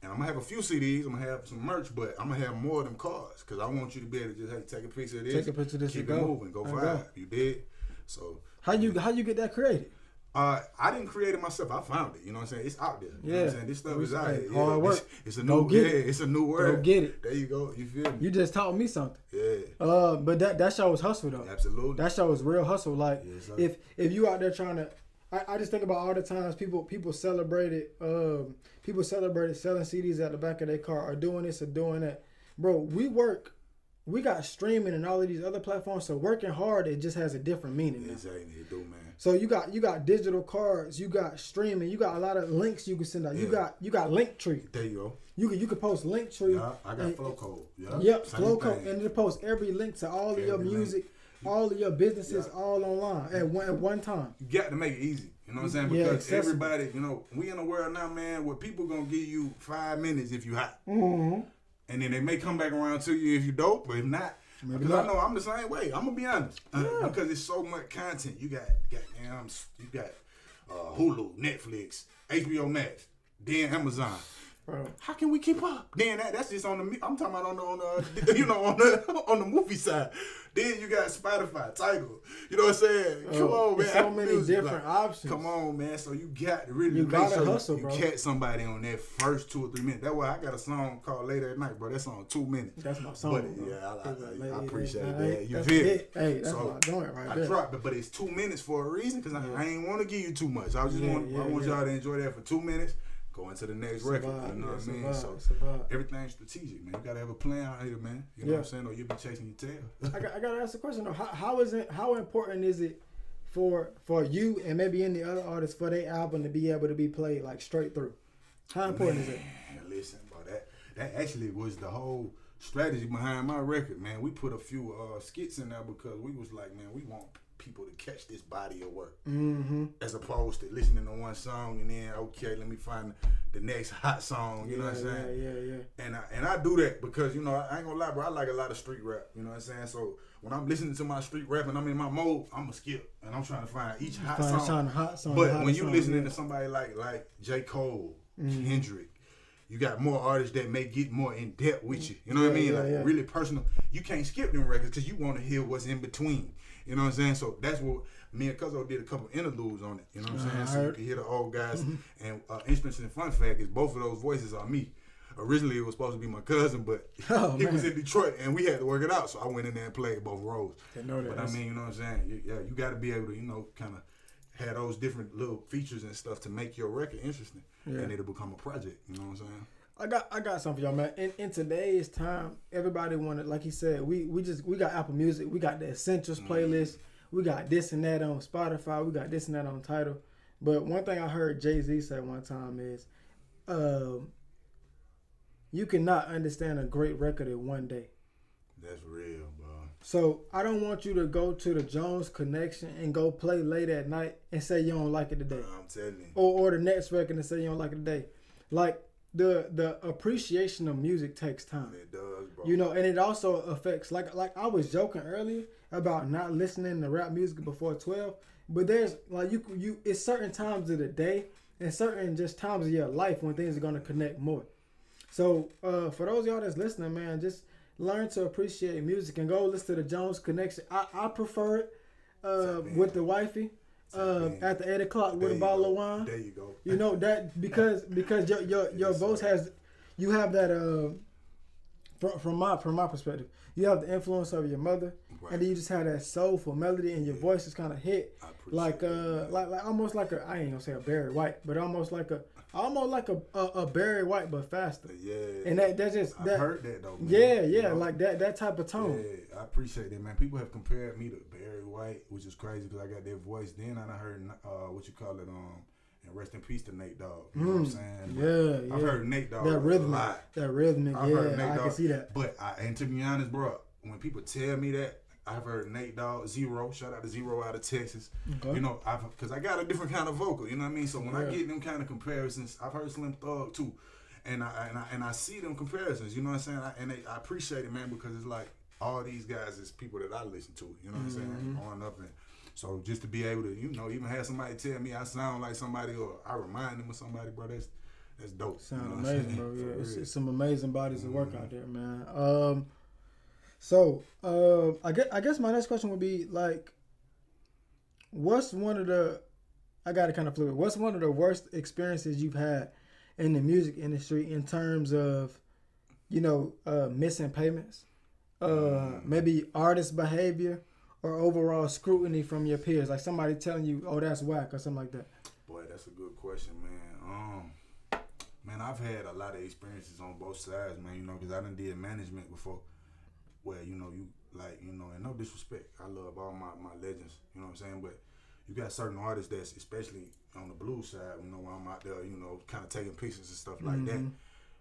And I'm going to have a few CDs. I'm going to have some merch, but I'm going to have more of them cards because I want you to be able to just, hey, take a picture of this. Take a picture of this keep it moving. Go vibe. You did? So. How you get that created? I didn't create it myself. I found it. You know what I'm saying? It's out there. You know what I'm saying? This stuff is out here. Hard work. It's a new it's a new word. Go get it. There you go. You feel me? You just taught me something. Yeah. But that show was hustle though. Absolutely. That show was real hustle. Like if you out there trying to, I just think about all the times people celebrated selling CDs at the back of their car or doing this or doing that. Bro, we work we got streaming and all of these other platforms. So working hard, it just has a different meaning. Exactly, it do, man. So you got digital cards, you got streaming, you got a lot of links you can send out. Yeah. You got Linktree. There you go. You can post Linktree. Yeah, I got Flow Code. Yeah. Yep, Flow Code, and it post every link to all of your music, all of your businesses, all online at one time. You got to make it easy. You know what I'm saying? Because everybody, you know, we in a world now, man, where people gonna give you 5 minutes if you hot. Mm-hmm. And then they may come back around to you if you dope, but if not, because I know I'm the same way. I'm gonna be honest, because it's so much content. You got Hulu, Netflix, HBO Max, then Amazon. Bro. How can we keep up? Then that's just on the. I'm talking about on the on the movie side. Then you got Spotify, Tidal. You know what I'm saying? Come on, man. So many different options. Come on, man. So you got to really make sure hustle, you catch somebody on that first 2 or 3 minutes. That's why I got a song called "Later at Night," bro. That song 2 minutes. That's my song. But yeah, I appreciate that. You feel it? Hey, that's my joint right there. I dropped it, but it's 2 minutes for a reason because I ain't want to give you too much. I just want y'all to enjoy that for 2 minutes. Go into the next record, you know what I mean? So everything's strategic, man. You gotta have a plan out here, man. You know what I'm saying? Or you'll be chasing your tail. I gotta ask a question though. How important is it for you and maybe any other artists for their album to be able to be played like straight through? How important is it? Listen, bro, that actually was the whole strategy behind my record, man. We put a few skits in there because we was like, man, we want people to catch this body of work, as opposed to listening to one song and then let me find the next hot song. You know what I'm saying? Yeah. And I do that because you know I ain't gonna lie, bro. I like a lot of street rap. You know what I'm saying? So when I'm listening to my street rap and I'm in my mode, I'ma skip and I'm trying to find each hot song. But when you listening to somebody like J. Cole, Kendrick, you got more artists that may get more in depth with you. You know what I mean? Really personal. You can't skip them records because you want to hear what's in between. You know what I'm saying? So that's what me and Cuzzo did a couple interludes on it. You know what I'm saying? So you can hear the old guys. And interesting fun fact is both of those voices are me. Originally it was supposed to be my cousin, but he was in Detroit and we had to work it out. So I went in there and played both roles. But I mean, you know what I'm saying? You got to be able to, you know, kind of have those different little features and stuff to make your record interesting. Yeah. And it'll become a project. You know what I'm saying? I got something for y'all, man. In today's time, everybody wanted, like he said, we got Apple Music, we got the Essentials playlist, we got this and that on Spotify, we got this and that on Tidal. But one thing I heard Jay-Z say one time is, you cannot understand a great record in one day. That's real, bro. So I don't want you to go to the Jones Connection and go play late at night and say you don't like it today. I'm telling you. Or the next record and say you don't like it today. Like, the appreciation of music takes time. It does, bro. You know, and it also affects, like I was joking earlier about not listening to rap music before 12, but there's like you it's certain times of the day and certain just times of your life when things are gonna connect more. So for those of y'all that's listening, man, just learn to appreciate music and go listen to the Jones Connection. I prefer it with the wifey. At the 8 o'clock with a bottle of wine. There you go. You know that because your voice has, you have that from my perspective, you have the influence of your mother, and then you just have that soulful melody, and your voice is kind of hit like almost like I ain't gonna say a Barry White, but almost like a Barry White but faster. Yeah. And that's just I've heard that though. Man. Yeah, you know? Like that type of tone. Yeah, I appreciate that, man. People have compared me to Barry White, which is crazy because I got that voice. Then I heard what you call it, and rest in peace to Nate Dogg. You know what I'm saying? I've heard Nate Dogg that rhythmic, a lot. That rhythmic, I can see that. But and to be honest, bro, when people tell me that, I've heard Nate Dogg, Zero, shout out to Zero out of Texas. Okay. You know, because I got a different kind of vocal, you know what I mean? So when I get them kind of comparisons, I've heard Slim Thug too. And I see them comparisons, you know what I'm saying? I appreciate it, man, because it's like all these guys is people that I listen to, you know what I'm saying? Growing up, and so just to be able to, you know, even have somebody tell me I sound like somebody or I remind them of somebody, bro, that's dope. Sound amazing, bro. Yeah, it's some amazing bodies of work out there, man. So, I guess my next question would be like, what's one of the worst experiences you've had in the music industry in terms of, you know, missing payments, maybe artist behavior, or overall scrutiny from your peers, like somebody telling you, "Oh, that's whack," or something like that? Boy, that's a good question, man. Man, I've had a lot of experiences on both sides, man. You know, because I done did management before. where, you know, you like, you know, and no disrespect, I love all my legends, you know what I'm saying, but you got certain artists that's, especially on the blues side, you know, when I'm out there, you know, kind of taking pictures and stuff like that,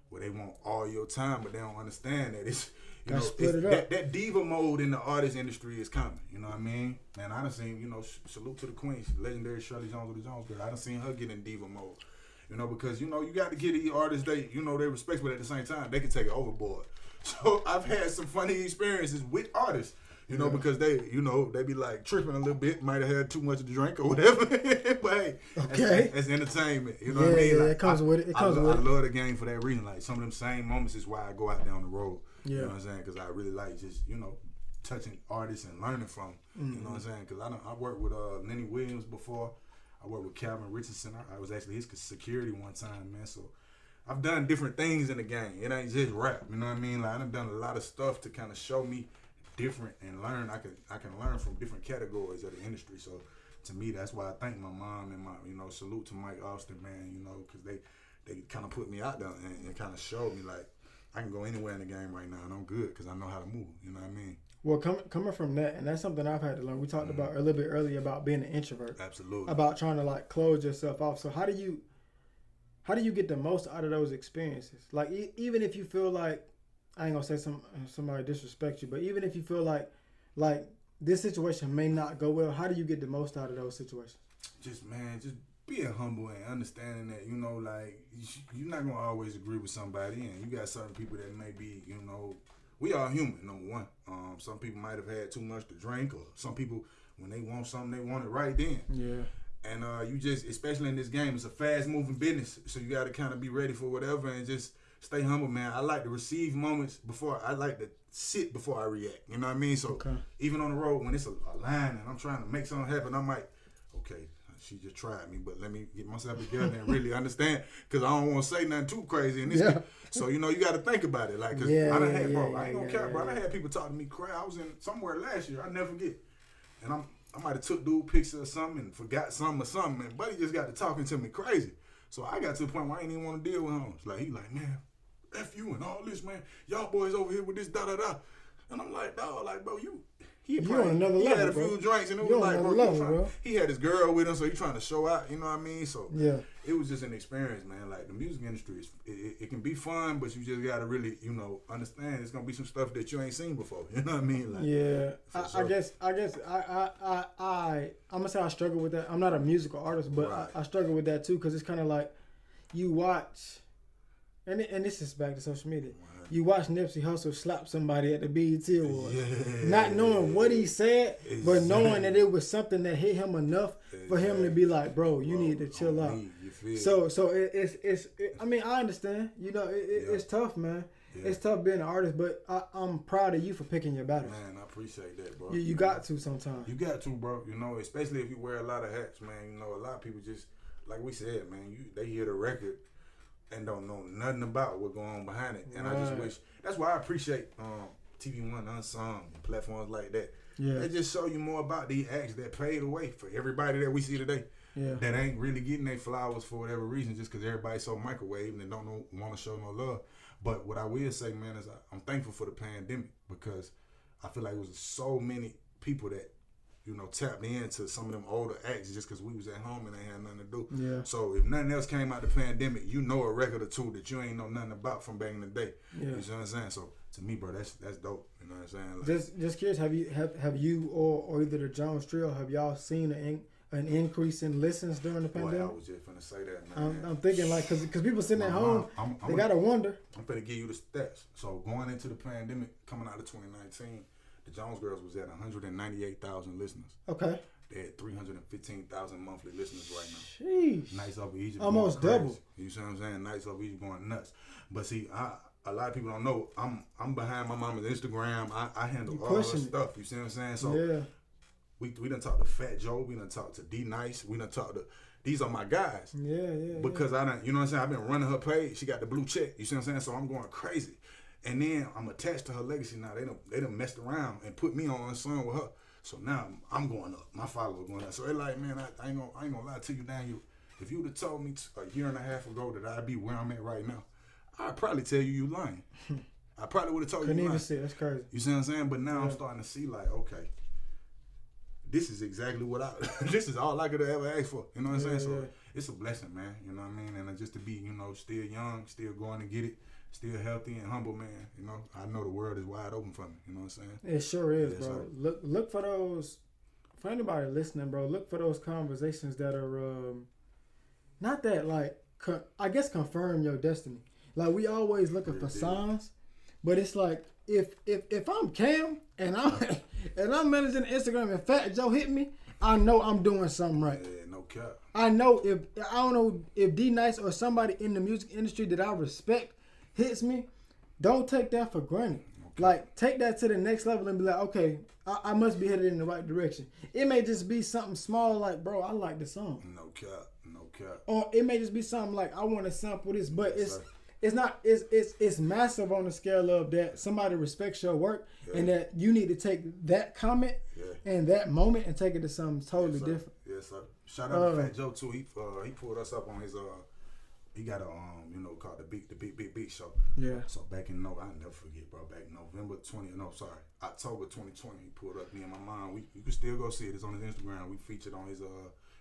where they want all your time, but they don't understand that it's, you know, that diva mode in the artist industry is coming, you know what I mean? And I done seen, you know, salute to the queen, legendary Shirley Jones with the Jones Girl, I done seen her get in diva mode, you know, because, you know, you got to give these artists, they, you know, they respect, but at the same time, they can take it overboard. So I've had some funny experiences with artists, you know, because they, you know, they be like tripping a little bit, might have had too much to drink or whatever. But hey, it's entertainment. You know what I mean? Like, it comes with it. It comes with it. I love the game for that reason. Like some of them same moments is why I go out there on the road. You know what I'm saying? Because I really like just, you know, touching artists and learning from them. You know what I'm saying? Because I worked with Lenny Williams before. I worked with Calvin Richardson. I was actually his security one time, man. So I've done different things in the game. It ain't just rap. You know what I mean? Like I've done a lot of stuff to kind of show me different and learn. I can learn from different categories of the industry. So to me, that's why I thank my mom and my, you know, salute to Mike Austin, man. You know, because they kind of put me out there and kind of showed me like I can go anywhere in the game right now and I'm good because I know how to move. You know what I mean? Well, coming from that, and that's something I've had to learn. We talked about a little bit earlier about being an introvert. Absolutely. About trying to like close yourself off. So how do you get the most out of those experiences? Like even if you feel like, I ain't gonna say somebody disrespect you, but even if you feel like this situation may not go well, how do you get the most out of those situations? Just being humble and understanding that, you know, like you're not gonna always agree with somebody, and you got certain people that may be, you know, we are human, number one. Some people might have had too much to drink, or some people, when they want something, they want it right then. Yeah. And you just, especially in this game, it's a fast-moving business, so you got to kind of be ready for whatever and just stay humble, man. I like to receive moments I like to sit before I react. You know what I mean? So even on the road, when it's a line and I'm trying to make something happen, I'm like, okay, she just tried me, but let me get myself together and really understand, because I don't want to say nothing too crazy in this. So, you know, you got to think about it. Like, because I done had, bro, I ain't going to care, bro. I done had people talk to me crazy. I was in somewhere last year, I never forget. And I might have took dude picture or something and forgot something or something, and buddy just got to talking to me crazy. So I got to the point where I ain't even want to deal with him. Like, he like, man, F you and all this, man. Y'all boys over here with this da-da-da. And I'm like, dog, like, bro, he on another level, had a few drinks, and it was like, bro, he had his girl with him, so he trying to show out, you know what I mean? So it was just an experience, man. Like, the music industry, it can be fun, but you just got to really, you know, understand it's going to be some stuff that you ain't seen before. You know what I mean? Like, I guess I'm going to say I struggle with that. I'm not a musical artist, but I struggle with that, too, because it's kind of like you watch, and this is back to social media. You watch Nipsey Hussle slap somebody at the BET Awards, not knowing what he said, but knowing that it was something that hit him enough for him to be like, bro, you need to chill out. So it's I mean, I understand. You know, it's tough, man. It's tough being an artist, but I'm proud of you for picking your battles. Man, I appreciate that, bro. You got to sometimes. You got to, bro. You know, especially if you wear a lot of hats, man. You know, a lot of people just, like we said, man, they hear the record and don't know nothing about what's going on behind it. And I just wish, that's why I appreciate TV One Unsung and platforms like that. They just show you more about the acts that paved the way for everybody that we see today. That ain't really getting their flowers for whatever reason, just because everybody's so microwave and don't want to show no love. But what I will say, man, is I'm thankful for the pandemic, because I feel like it was so many people that, you know, tapped into some of them older acts just because we was at home and they had nothing to do. So if nothing else came out the pandemic, you know a record or two that you ain't know nothing about from back in the day. You know what I'm saying? So to me, bro, that's dope. You know what I'm saying? Like, just curious, have you or either the Jones Trio, have y'all seen an increase in listens during the pandemic? Boy, I was just finna say that, man. I'm thinking like, cause people sitting at home, they gotta wonder. I'm finna give you the stats. So going into the pandemic, coming out of 2019. The Jones Girls was at 198,000 listeners. Okay. They had 315,000 monthly listeners right now. Sheesh. Nights Over Egypt. Almost double. You see what I'm saying? Nights Over Egypt going nuts. But see, a lot of people don't know. I'm behind my mama's Instagram. I handle all her stuff. You see what I'm saying? So we done talked to Fat Joe. We done talked to D Nice. We done talked to. These are my guys. Because I done, you know what I'm saying? I've been running her page. She got the blue check. You see what I'm saying? So I'm going crazy. And then I'm attached to her legacy now. They done messed around and put me on a song with her. So now I'm going up. My followers going up. So they're like, man, I ain't gonna lie to you, Daniel. If you would have told me a year and a half ago that I'd be where I'm at right now, I'd probably tell you lying. I probably would have told Couldn't you. Couldn't even see. That's crazy. You see what I'm saying? But now I'm starting to see like, okay, this is exactly what this is all I could have ever asked for. You know what I'm saying? So it's a blessing, man. You know what I mean? And just to be, still young, still going to get it, still healthy and humble, man. I know the world is wide open for me. You know what I'm saying? It sure is, bro. Look for those. For anybody listening, bro, look for those conversations that are not that like I guess confirm your destiny. Like we always looking for signs, but it's like if I'm Cam and I'm managing Instagram and Fat Joe hit me, I know I'm doing something right. Yeah, no cap. I know I don't know if D Nice or somebody in the music industry that I respect hits me, don't take that for granted. Okay. Like take that to the next level and be like, okay, I must be headed in the right direction. It may just be something small like, bro, I like the song. No cap. Or it may just be something like, I want to sample this, but it's massive on the scale of that somebody respects your work and that you need to take that comment and that moment and take it to something totally different. Yes, sir. Shout out to Fat Joe too. He pulled us up on his he got a called the big show. Yeah. So back in I'll never forget, bro. Back in October 2020, he pulled up me and my mom. You can still go see it. It's on his Instagram. We featured on his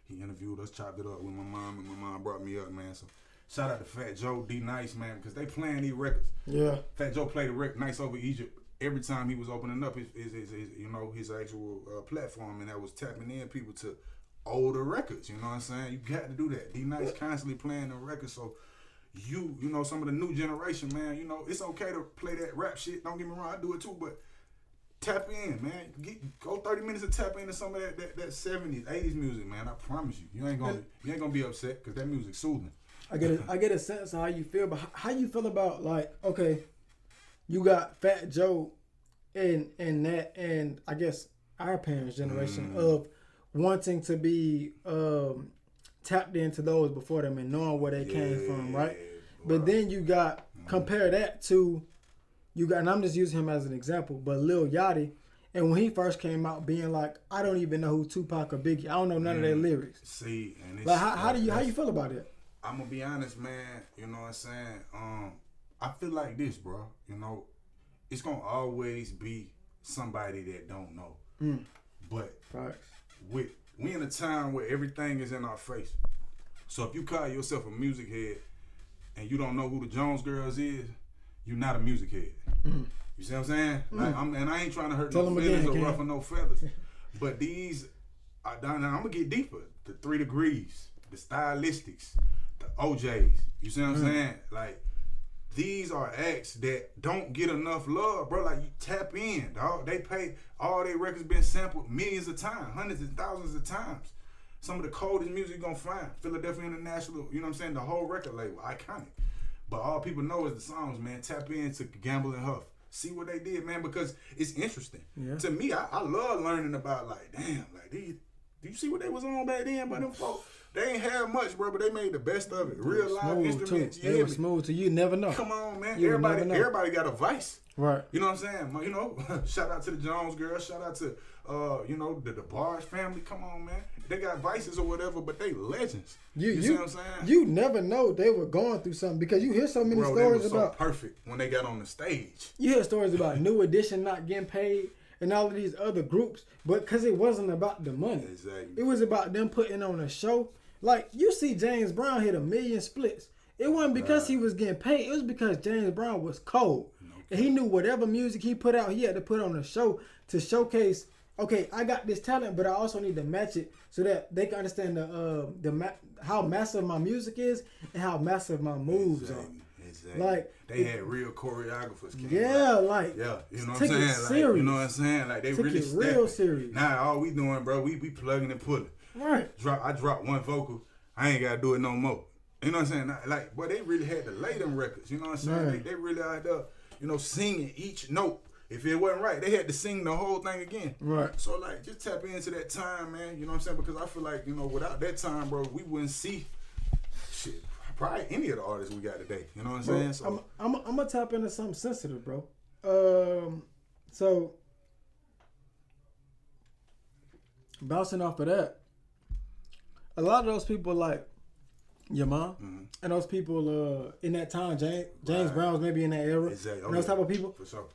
he interviewed us, chopped it up with my mom, and my mom brought me up, man. So shout out to Fat Joe, D Nice, man, because they playing these records. Yeah. Fat Joe played the record Nice Over Egypt every time he was opening up his actual platform, and that was tapping in people to older records. You know what I'm saying? You got to do that. D Nice constantly playing the records, so some of the new generation, man. It's okay to play that rap shit. Don't get me wrong, I do it too, but tap in, man. Go 30 minutes and tap into some of that 70s, 80s music, man. I promise you, you ain't gonna be upset because that music's soothing. I get a sense of how you feel, but how you feel about like, okay, you got Fat Joe and I guess our parents' generation of wanting to be tapped into those before them and knowing where they came from, right? But then you got compare that to and I'm just using him as an example, but Lil Yachty, and when he first came out, being like, I don't even know who Tupac or Biggie. I don't know none of their lyrics. See, and it's, like how you feel about it? I'm gonna be honest, man. You know what I'm saying? I feel like this, bro. It's gonna always be somebody that don't know. But we in a time where everything is in our face. So if you call yourself a music head and you don't know who the Jones Girls is, you're not a music head. You see what I'm saying? Like, and I ain't trying to hurt no feelings or ruffle no feathers. But these, I'm gonna get deeper. The 3 Degrees, the Stylistics, the OJs. You see what I'm saying? Like, these are acts that don't get enough love, bro. Like, you tap in, dog. They pay, all their records been sampled millions of times, hundreds and thousands of times. Some of the coldest music you're gonna find. Philadelphia International, you know what I'm saying? The whole record label, iconic. But all people know is the songs, man. Tap into Gamble and Huff. See what they did, man, because it's interesting. Yeah. To me, I love learning about, like, damn, like, do you see what they was on back then by them folks? They ain't have much, bro, but they made the best of it. Real live instruments. They were smooth too. You never know. Come on, man. Everybody got a vice. Right. You know what I'm saying? Shout out to the Jones Girls. Shout out to, the DeBarge family. Come on, man. They got vices or whatever, but they legends. You see what I'm saying? You never know they were going through something because you hear so many stories they were about. So perfect when they got on the stage. You hear stories about New Edition not getting paid and all of these other groups, but because it wasn't about the money. Exactly. It was about them putting on a show. Like, you see James Brown hit 1 million splits. It wasn't because he was getting paid. It was because James Brown was cold. And he knew whatever music he put out, he had to put on a show to showcase, okay, I got this talent, but I also need to match it so that they can understand how massive my music is and how massive my moves are. Exactly. Like, they had real choreographers. You know what I'm saying? Like, you know what I'm saying? Like, they really real serious. Now all we doing, bro, we plugging and pulling. Right. I dropped one vocal. I ain't gotta do it no more. You know what I'm saying? Like, boy, they really had to lay them records. You know what I'm saying? Right. They really out there, singing each note. If it wasn't right, they had to sing the whole thing again. Right. So, like, just tap into that time, man. You know what I'm saying? Because I feel like, without that time, bro, we wouldn't see shit. Probably any of the artists we got today. You know what I'm saying? So I'm gonna tap into something sensitive, bro. So bouncing off of that, a lot of those people, like, Your mom, and those people in that time, James Brown was maybe in that era, exactly. And those type of people, for sure.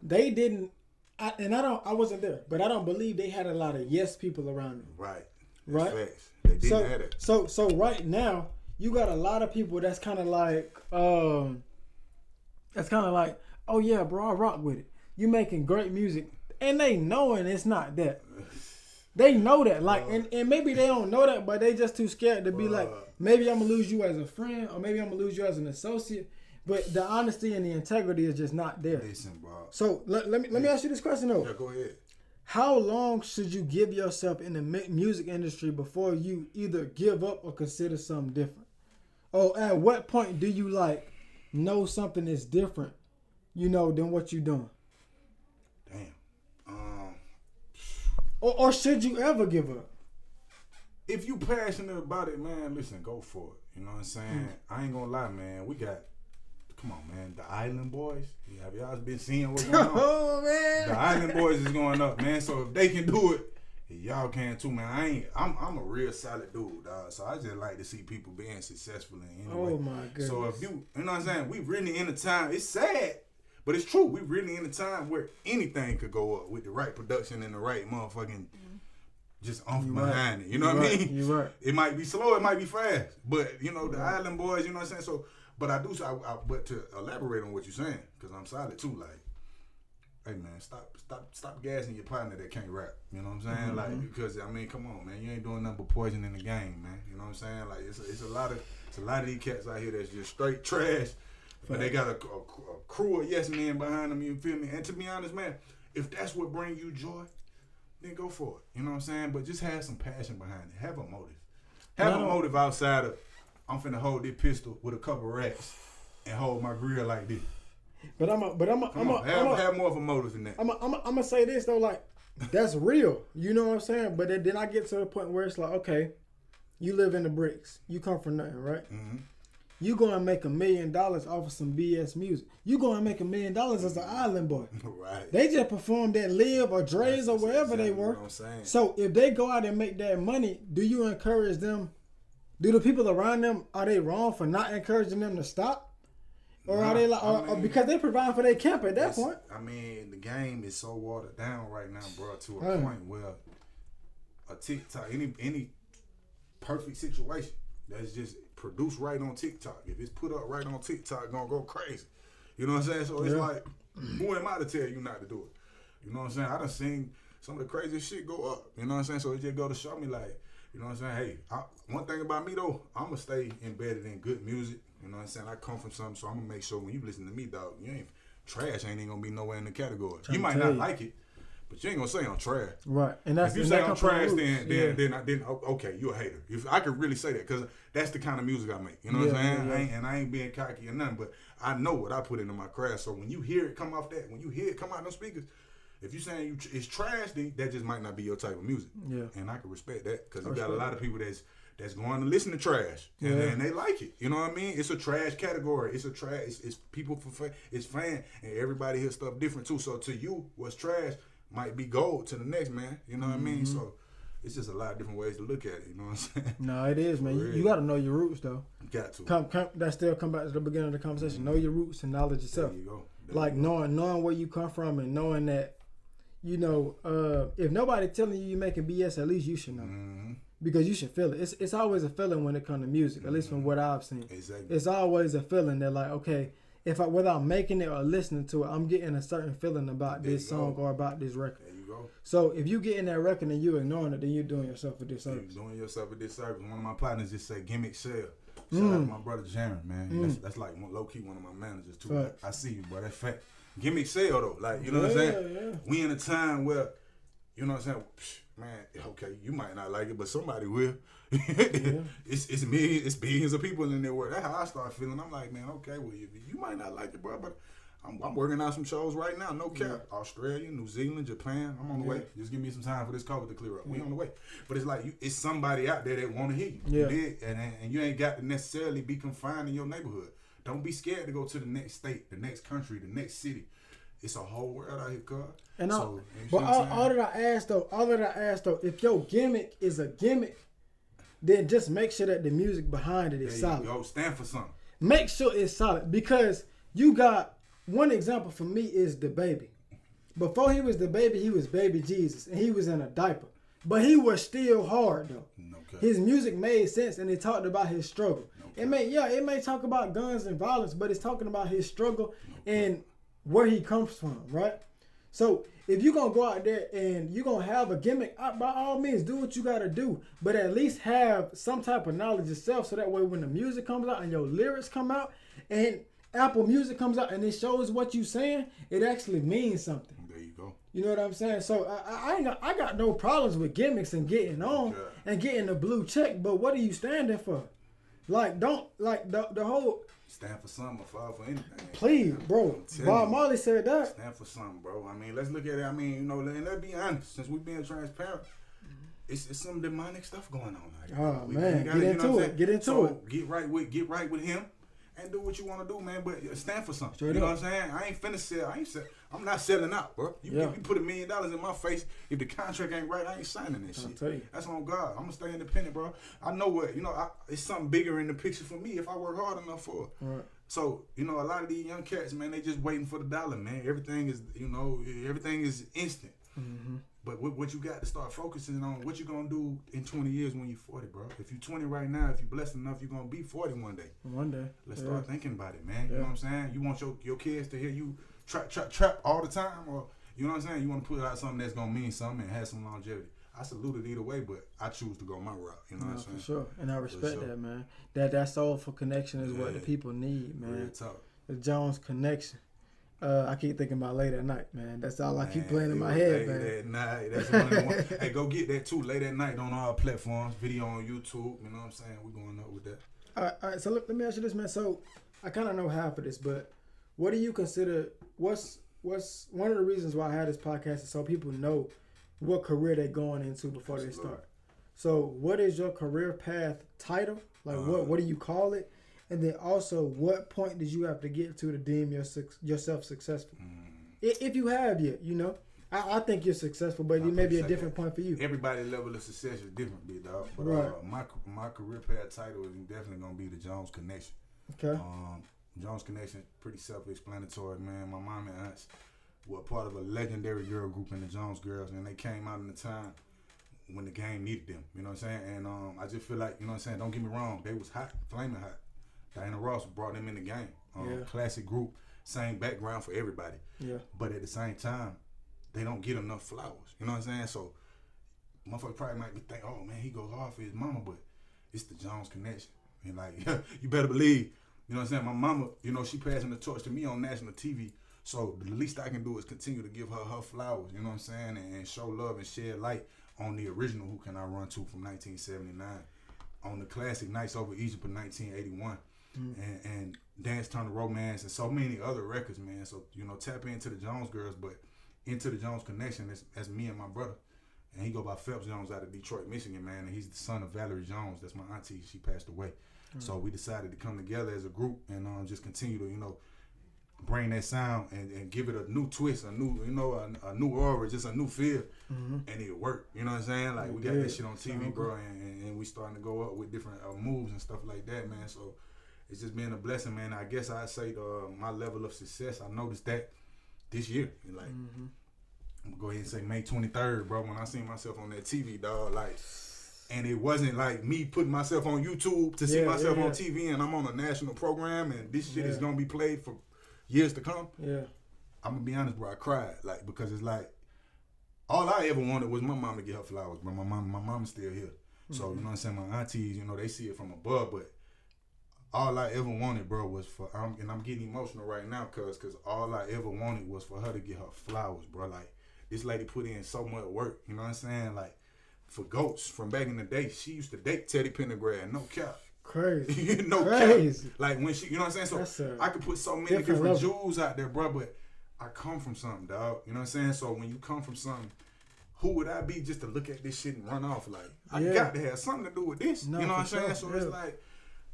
They didn't, I wasn't there, but I don't believe they had a lot of yes people around them. Right. Right. Facts. They didn't have that. So right now you got a lot of people that's kind of like, oh yeah, bro, I rock with it. You making great music, and they knowing it's not that. They know that, like, and maybe they don't know that, but they just too scared to be like, maybe I'm gonna lose you as a friend, or maybe I'm gonna lose you as an associate. But the honesty and the integrity is just not there. Listen, bro. So let me ask you this question though. Yeah, go ahead. How long should you give yourself in the music industry before you either give up or consider something different? Or at what point do you like know something is different, than what you're doing? Damn. Or should you ever give up? If you passionate about it, man, listen, go for it. You know what I'm saying? I ain't gonna lie, man. Come on, man. The Island Boys. Have y'all been seeing what's going on? Oh, man. The Island Boys is going up, man. So if they can do it, y'all can too, man. I'm a real solid dude, dog. So I just like to see people being successful in any way. Oh, my goodness. So if you know what I'm saying? We really in a time. It's sad, but it's true. We really in a time where anything could go up with the right production and the right motherfucking just behind it. You know what I mean? You're right. It might be slow, it might be fast, but the Island Boys. You know what I'm saying? So. But but to elaborate on what you're saying, because I'm solid too, like, hey man, stop gassing your partner that can't rap. You know what I'm saying? Mm-hmm. Like, because I mean, come on, man, you ain't doing nothing but poison in the game, man. You know what I'm saying? Like, it's a lot of these cats out here that's just straight trash, but they got a crew of yes men behind them. You feel me? And to be honest, man, if that's what brings you joy, then go for it. You know what I'm saying? But just have some passion behind it. Have a motive. Have a motive outside of, I'm finna hold this pistol with a couple racks and hold my grill like this. But I'm have more of a motive than that. I'm gonna say this though, like, that's real. You know what I'm saying? But then I get to the point where it's like, okay, you live in the bricks. You come from nothing, right? Mm-hmm. You gonna make $1 million off of some BS music. You gonna make $1 million as an Island Boy. Right. They just performed at Live or Dre's or wherever they were. What I'm saying. So if they go out and make that money, do you encourage them? Do the people around them, are they wrong for not encouraging them to stop? Or are they like, or because they provide for their camp at that point? I mean, the game is so watered down right now, bro, to a point where a TikTok, any perfect situation that's just produced right on TikTok, if it's put up right on TikTok, gonna go crazy. You know what I'm saying? So it's like, who am I to tell you not to do it? You know what I'm saying? I done seen some of the craziest shit go up. You know what I'm saying? So it just go to show me, like, you know what I'm saying? Hey, one thing about me, though, I'm going to stay embedded in good music. You know what I'm saying? I come from something, so I'm going to make sure when you listen to me, dog, trash ain't even going to be nowhere in the category. You might not like it, but you ain't going to say I'm trash. Right. And that's, if you say I'm trash, then okay, you a hater. I could really say that because that's the kind of music I make. You know what I'm saying? I ain't being cocky or nothing, but I know what I put into my craft. So when you hear it come off that, when you hear it come out those speakers, if you saying it's trash, then that just might not be your type of music. Yeah. And I can respect that because you got a lot of people that's going to listen to trash and they like it. You know what I mean? It's a trash category. It's a trash. It's people for it's fan, and everybody hears stuff different too. So to you, what's trash might be gold to the next man. You know what I mean? So it's just a lot of different ways to look at it. You know what I'm saying? No, it is, man. You got to know your roots though. Got to. That still come back to the beginning of the conversation. Know your roots and knowledge yourself. There you go. Like knowing where you come from and knowing that. If nobody telling you you're making BS, at least you should know. Mm-hmm. Because you should feel it. It's always a feeling when it comes to music, at least from what I've seen. Exactly. It's always a feeling that, like, okay, whether I'm making it or listening to it, I'm getting a certain feeling about this song or about this record. There you go. So if you get in that record and you ignoring it, then you're doing yourself a disservice. You're doing yourself a disservice. One of my partners just said, "Gimmick sell." Shout out to my brother Jaron, man. That's like low key one of my managers too. Like, I see you, bro. That's fact. Gimmick sell though, like, you know what I'm saying? Yeah. We in a time where, you know what I'm saying, man, okay, you might not like it, but somebody will. It's millions, it's billions of people in there. That's how I start feeling. I'm like, man, okay, well, you might not like it, bro, but I'm working on some shows right now, no cap. Australia, New Zealand, Japan, I'm on the way. Just give me some time for this COVID to clear up. We on the way. But it's like, it's somebody out there that want to hear you. You dig? And you ain't got to necessarily be confined in your neighborhood. Don't be scared to go to the next state, the next country, the next city. It's a whole world out here, cuz. And all that I ask though, if your gimmick is a gimmick, then just make sure that the music behind it is solid. Yo, stand for something. Make sure it's solid, because you got one example for me is the baby. Before he was the baby, he was baby Jesus, and he was in a diaper. But he was still hard though. Okay. His music made sense, and it talked about his struggle. Okay. It may talk about guns and violence, but it's talking about his struggle and where he comes from, right? So if you're gonna go out there and you're gonna have a gimmick, by all means, do what you gotta do. But at least have some type of knowledge yourself, so that way when the music comes out and your lyrics come out, and Apple Music comes out and it shows what you saying, it actually means something. There you go. You know what I'm saying? So I got no problems with gimmicks and getting on and getting the blue check, but what are you standing for? Like, don't, like, the whole... Stand for something or fall for anything. Please, bro. Bob Marley said that. Stand for something, bro. I mean, let's look at it. I mean, you know, and let's be honest. Since we're being transparent, it's some demonic stuff going on out here. Oh, man. Get into it. Get into it. Get right with him. And do what you want to do, man, but stand for something. Straight you know up. what I'm saying? I ain't finna sell. I'm not selling out, bro. You put $1 million in my face. If the contract ain't right, I ain't signing that shit. Tell you. That's on God. I'm gonna stay independent, bro. I know what, it's something bigger in the picture for me if I work hard enough for it. Right. So, a lot of these young cats, man, they just waiting for the dollar, man. Everything is, everything is instant. Mm-hmm. But what you got to start focusing on, what you going to do in 20 years when you're 40, bro. If you're 20 right now, if you're blessed enough, you're going to be 40 one day. One day. Let's start thinking about it, man. You know what I'm saying? You want your kids to hear you trap all the time? Or, you know what I'm saying? You want to put out something that's going to mean something and have some longevity. I salute it either way, but I choose to go my route. You know what I'm saying? For sure. And I respect that, man. That soulful connection is what the people need, man. Real talk. The Jones connection. I keep thinking about Late at Night, man. That's all I keep playing in my head, man. Late at Night. That's one of the ones. Hey, go get that too. Late at Night on all platforms. Video on YouTube. You know what I'm saying? We're going up with that. All right. So let me ask you this, man. So I kind of know half of this, but what do you consider? What's one of the reasons why I had this podcast is so people know what career they're going into before they start. So what is your career path title? Like what do you call it? And then also, what point did you have to get to deem yourself successful? If you have yet, I think you're successful, but it may be a different point for you. Everybody's level of success is different, big dog. But my career path title is definitely gonna be the Jones Connection. Okay. Jones Connection, pretty self-explanatory, man. My mom and aunts were part of a legendary girl group in the Jones Girls, and they came out in the time when the game needed them. You know what I'm saying? And I just feel like, don't get me wrong, they was hot, flaming hot. Diana Ross brought them in the game. Classic group, same background for everybody. Yeah. But at the same time, they don't get enough flowers. You know what I'm saying? So, motherfuckers probably might be thinking, oh man, he goes hard for his mama, but it's the Jones Connection. And like, you better believe, you know what I'm saying? My mama, she passing the torch to me on national TV. So the least I can do is continue to give her flowers, you know what I'm saying? And show love and shed light on the original Who Can I Run To from 1979. On the classic Nights Over Egypt of 1981. And Dance Turn to Romance and so many other records, man. So, tap into the Jones Girls, but into the Jones Connection, that's me and my brother. And he go by Phelps Jones out of Detroit, Michigan, man. And he's the son of Valerie Jones. That's my auntie. She passed away. So we decided to come together as a group and just continue to, bring that sound and give it a new twist, a new, a new aura, just a new feel. And it worked. You know what I'm saying? Like, we got this shit on TV, bro, and we starting to go up with different moves and stuff like that, man. So it's just been a blessing, man. I guess I'd say my level of success, I noticed that this year. And like, I'm going to go ahead and say May 23rd, bro, when I seen myself on that TV, dog, like, and it wasn't like me putting myself on YouTube to see myself on TV and I'm on a national program and this shit is going to be played for years to come. Yeah. I'm going to be honest, bro, I cried, like, because it's like, all I ever wanted was my mom to get her flowers, bro. My mom's still here. So, you know what I'm saying, my aunties, they see it from above, but all I ever wanted, bro, was for, and I'm getting emotional right now, cause all I ever wanted was for her to get her flowers, bro. Like, this lady put in so much work, you know what I'm saying? Like, for Goats from back in the day, she used to date Teddy Pendergrass, no cap. Crazy. No Crazy. cap. Like, when she, you know what I'm saying? So I could put so many different jewels out there, bro, but I come from something, dog. You know what I'm saying? So when you come from something, who would I be just to look at this shit and run off? Like, I got to have something to do with this. No, you know what I'm saying? So it's like,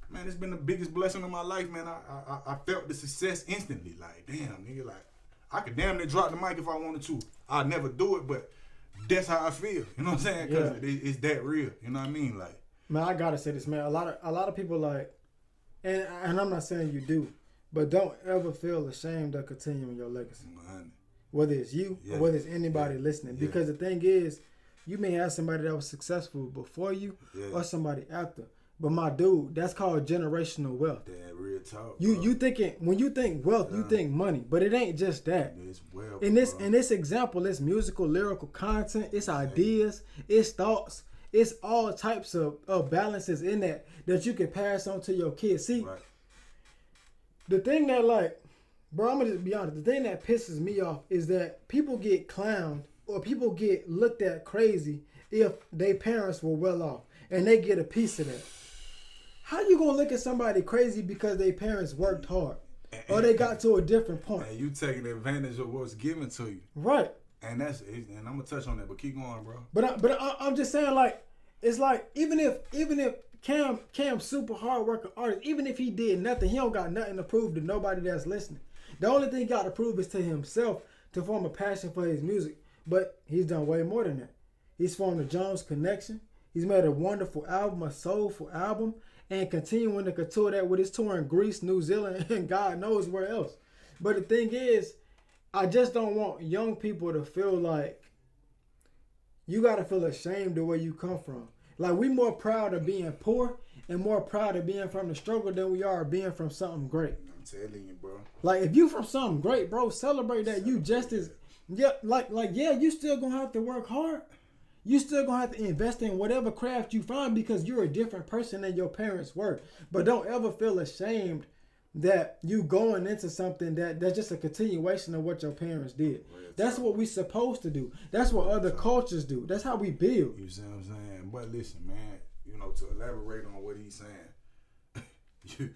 man, it's been the biggest blessing of my life, man. I felt the success instantly. Like, damn, nigga, like, I could damn near drop the mic if I wanted to. I'd never do it, but that's how I feel. You know what I'm saying? Because it's that real. You know what I mean? Like, Man, I gotta say this, man. A lot of people like, and I'm not saying you do, but don't ever feel ashamed of continuing your legacy. Man. Whether it's you or whether it's anybody listening. Because the thing is, you may have somebody that was successful before you or somebody after. But my dude, that's called generational wealth. That real talk. You thinking, when you think wealth, you think money, but it ain't just that. It's wealth. In this example, it's musical, lyrical content, it's ideas, it's thoughts, it's all types of balances in that you can pass on to your kids. See, the thing that like, bro, I'm gonna just be honest. The thing that pisses me off is that people get clowned or people get looked at crazy if their parents were well off and they get a piece of that. How you gonna look at somebody crazy because their parents worked hard or they got to a different point? And you taking advantage of what's given to you, right? And I'm gonna touch on that, but keep going, bro. But I'm just saying, like, it's like even if Cam's super hard working artist, even if he did nothing, he don't got nothing to prove to nobody that's listening. The only thing he got to prove is to himself to form a passion for his music. But he's done way more than that. He's formed the Jones Connection. He's made a wonderful album, a soulful album, and continuing to tour that with his tour in Greece, New Zealand, and God knows where else. But the thing is, I just don't want young people to feel like you got to feel ashamed of where you come from. Like, we more proud of being poor and more proud of being from the struggle than we are being from something great. I'm telling you, bro. Like, if you from something great, bro, celebrate that. You just as, you still gonna have to work hard. You still gonna have to invest in whatever craft you find because you're a different person than your parents were. But don't ever feel ashamed that you going into something that's just a continuation of what your parents did. That's what we supposed to do. That's what other cultures do. That's how we build. You see what I'm saying? But listen, man, to elaborate on what he's saying,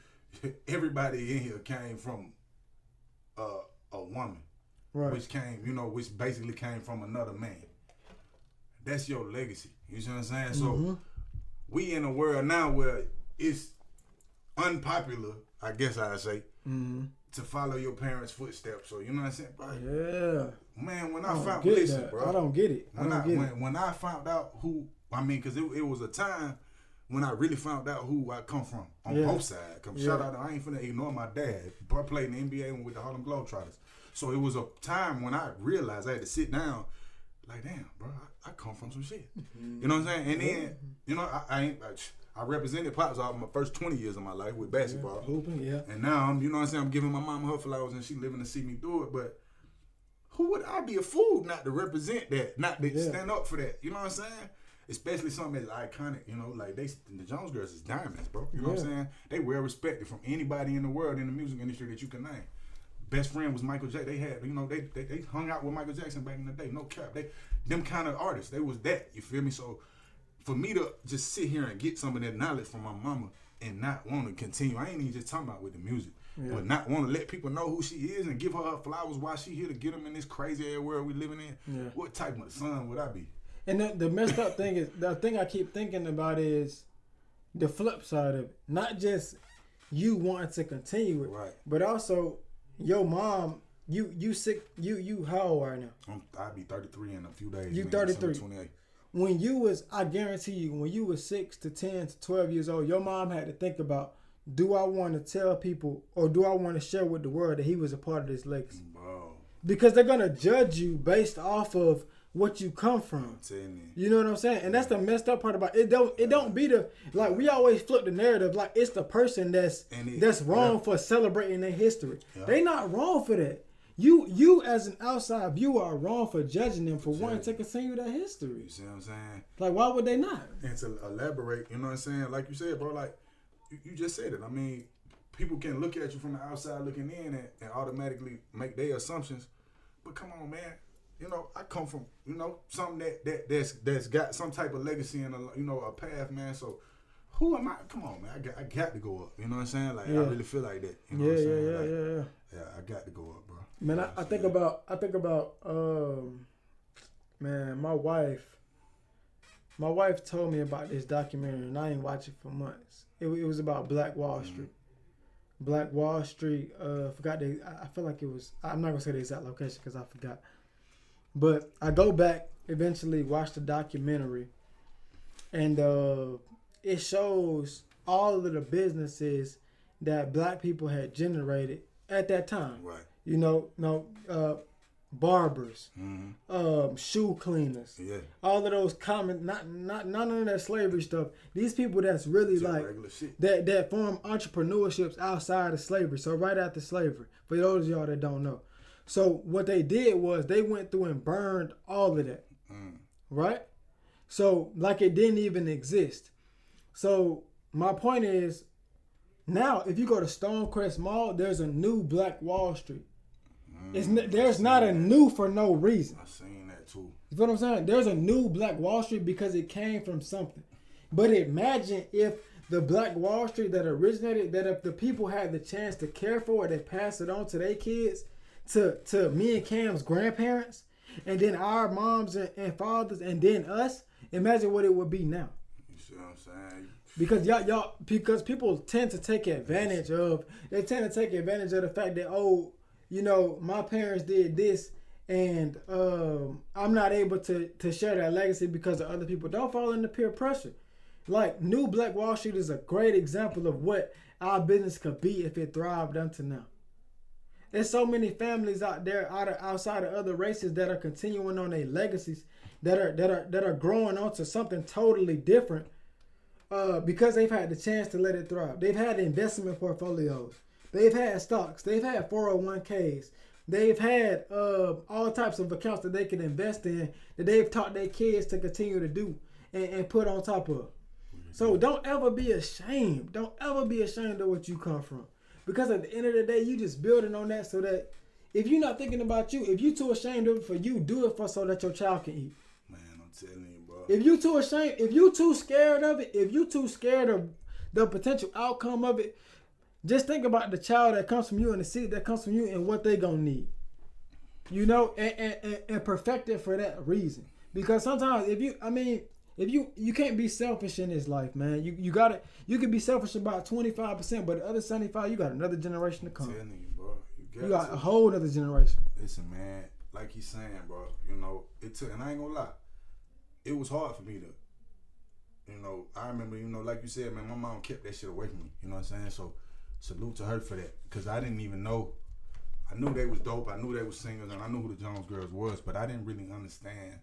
everybody in here came from a woman, right? Which basically came from another man. That's your legacy. You see what I'm saying? So we in a world now where it's unpopular, I guess I'd say, to follow your parents' footsteps. So you know what I'm saying, bro? Yeah. Man, when I found bro, I don't get it. When I found out who, because it was a time when I really found out who I come from on both sides. Shout out, I ain't finna ignore my dad. Bro played in the NBA with the Harlem Globetrotters. So it was a time when I realized I had to sit down, like, damn, bro, I come from some shit. You know what I'm saying? And then, I represented Pops all my first 20 years of my life with basketball. Hooping, And now, I'm giving my mama her flowers and she living to see me do it. But who would I be a fool not to represent that, not to stand up for that? You know what I'm saying? Especially something that's iconic, like the Jones Girls is diamonds, bro. You know what I'm saying? They well respected from anybody in the world in the music industry that you can name. Best friend was Michael Jackson. They had, they hung out with Michael Jackson back in the day. No cap. Them kind of artists. They was that. You feel me? So for me to just sit here and get some of that knowledge from my mama and not want to continue, I ain't even just talking about with the music, but not want to let people know who she is and give her flowers while she here to get them in this crazy ass world we living in. Yeah. What type of son would I be? And the messed up thing is, the thing I keep thinking about is the flip side of it. Not just you wanting to continue it, right, but also your mom. You sick? You how old are you now? I'll be 33 in a few days. You 33. When you was, I guarantee you, when you was 6 to 10 to 12 years old, your mom had to think about, do I want to tell people or do I want to share with the world that he was a part of this legacy? Wow. Because they're gonna judge you based off of what you come from. You know what I'm saying? And that's the messed up part about it. Don't be the, like, we always flip the narrative like it's the person that's wrong for celebrating their history. Yeah. They not wrong for that. You as an outside viewer are wrong for judging them for wanting to continue that history. You see what I'm saying? Like, why would they not? And to elaborate, you know what I'm saying? Like you said, bro, like you just said it. I mean, people can look at you from the outside looking in and automatically make their assumptions. But come on, man. I come from, something that's got some type of legacy and a path, man. So who am I? Come on, man. I got to go up. You know what I'm saying? Like, I really feel like that. You know what I'm saying? Yeah, I got to go up, bro. Man, I think about man, my wife told me about this documentary and I ain't watched it for months. It was about Black Wall Street. Black Wall Street, forgot I feel like it was, I'm not gonna say the exact location because I forgot. But I go back, eventually watch the documentary, and it shows all of the businesses that black people had generated at that time. Right. You know, barbers, shoe cleaners, all of those common, not none of that slavery stuff. These people that's really just like that form entrepreneurships outside of slavery. So right after slavery, for those of y'all that don't know. So what they did was they went through and burned all of that, right? So like it didn't even exist. So my point is, now if you go to Stonecrest Mall, there's a new Black Wall Street. There's not a new for no reason. I seen that too. You know what I'm saying? There's a new Black Wall Street because it came from something. But imagine if the Black Wall Street that originated, that if the people had the chance to care for it and pass it on to their kids, to me and Cam's grandparents, and then our moms and fathers, and then us, imagine what it would be now. You see what I'm saying? Because people tend to take advantage of the fact that, oh, you know, my parents did this, and I'm not able to share that legacy because of other people. Don't fall into peer pressure. Like, New Black Wall Street is a great example of what our business could be if it thrived until now. There's so many families out there outside of other races that are continuing on their legacies, that are growing onto something totally different because they've had the chance to let it thrive. They've had investment portfolios. They've had stocks. They've had 401ks. They've had all types of accounts that they can invest in that they've taught their kids to continue to do and put on top of. So don't ever be ashamed. Don't ever be ashamed of what you come from. Because at the end of the day, you just building on that so that if you're not thinking about you, if you're too ashamed of it for you, do it for so that your child can eat. Man, I'm telling you, bro. If you too ashamed, if you too scared of it, if you too scared of the potential outcome of it, just think about the child that comes from you and the seed that comes from you and what they gonna need. You know, and perfect it for that reason. Because sometimes if you can't be selfish in this life, man. You can be selfish about 25%, but the other 75%, you got another generation to come. I'm telling you, bro. You got a whole other generation. Listen, man, like he's saying, bro, you know, it took, and I ain't gonna lie, it was hard for me to, you know, I remember, you know, like you said, man, my mom kept that shit away from me. You know what I'm saying? So salute to her for that, because I didn't even know. I knew they was dope. I knew they was singers, and I knew who the Jones Girls was, but I didn't really understand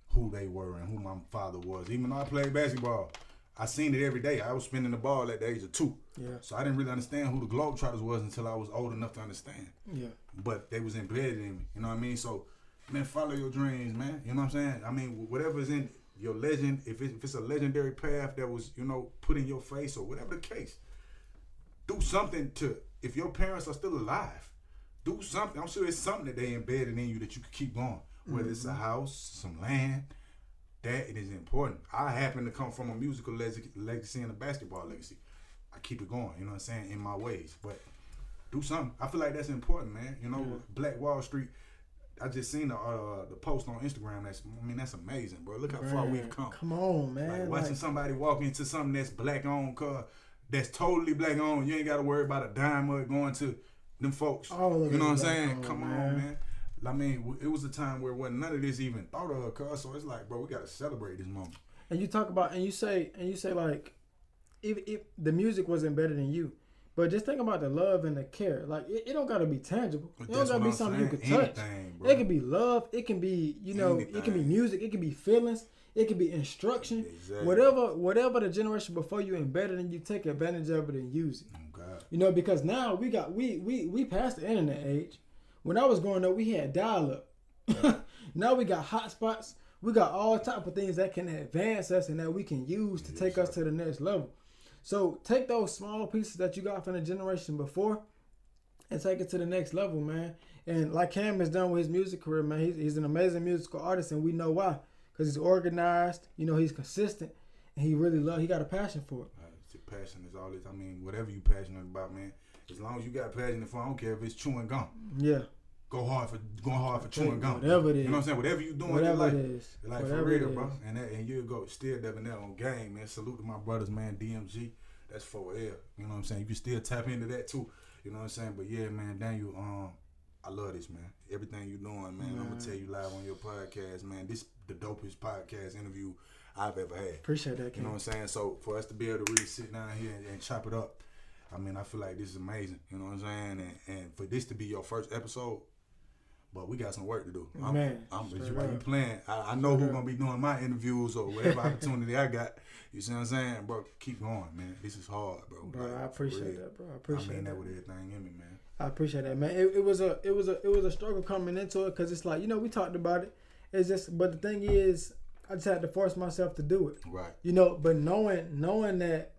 who they were and who my father was. Even though I played basketball, I seen it every day. I was spinning the ball at the age of 2. Yeah. So I didn't really understand who the Globetrotters was until I was old enough to understand. Yeah. But they was embedded in me. You know what I mean? So, man, follow your dreams, man. You know what I'm saying? I mean, whatever's in your legend, if it's a legendary path that was, you know, put in your face or whatever the case, do something to, if your parents are still alive, do something. I'm sure it's something that they embedded in you that you can keep going. Whether it's a house, some land, that it is important. I happen to come from a musical legacy and a basketball legacy. I keep it going, you know what I'm saying, in my ways. But do something. I feel like that's important, man. You know, Black Wall Street, I just seen the post on Instagram. That's amazing, bro. Look how far we've come. Come on, man. Like watching somebody walk into something that's black owned, that's totally black owned. You ain't got to worry about a dime of it going to them folks. You know what I'm saying? Come on, man. I mean, it was a time where wasn't none of this even thought of, cuz. So it's like, bro, we gotta celebrate this moment. And you talk about, and you say like, if the music was embedded in you, but just think about the love and the care. Like, it don't gotta be tangible. It don't gotta be something you can touch. Bro. It can be love. It can be, you know, Anything. it can be music. It can be feelings. It can be instruction. Exactly. Whatever the generation before you embedded in you, take advantage of it and use it. Oh God. You know, because now we passed the internet age. When I was growing up, we had dial-up. Now we got hotspots. We got all type of things that can advance us and that we can use to take us to the next level. So take those small pieces that you got from the generation before and take it to the next level, man. And like Cam has done with his music career, man, he's an amazing musical artist, and we know why. Because he's organized, you know, he's consistent, and he got a passion for it. Passion is all this. I mean, whatever you passionate about, man. As long as you got passion for, I don't care if it's chewing gum. Yeah. Going hard for chewing gum. Whatever it is. You know what I'm saying? Whatever you doing, whatever it is. Like for real, bro. And you go still debonair on game, man. Salute to my brothers, man. DMG. That's 4L. You know what I'm saying? You can still tap into that too. You know what I'm saying? But yeah, man, Daniel, I love this, man. Everything you doing, man. I'm gonna tell you live on your podcast, man. This the dopest podcast interview I've ever had. Appreciate that, King. You know what I'm saying? So for us to be able to really sit down here and chop it up, I mean, I feel like this is amazing. You know what I'm saying? And for this to be your first episode, but we got some work to do. I'm while you playing, I know who's gonna be doing my interviews or whatever opportunity I got. You see what I'm saying, bro? Keep going, man. This is hard, bro. Bro, like, I appreciate that, bro. I appreciate I mean that with everything in me, man. I appreciate that, man. It was a struggle coming into it because it's like, you know, we talked about it. It's just, but the thing is, I just had to force myself to do it. Right. You know, but knowing that,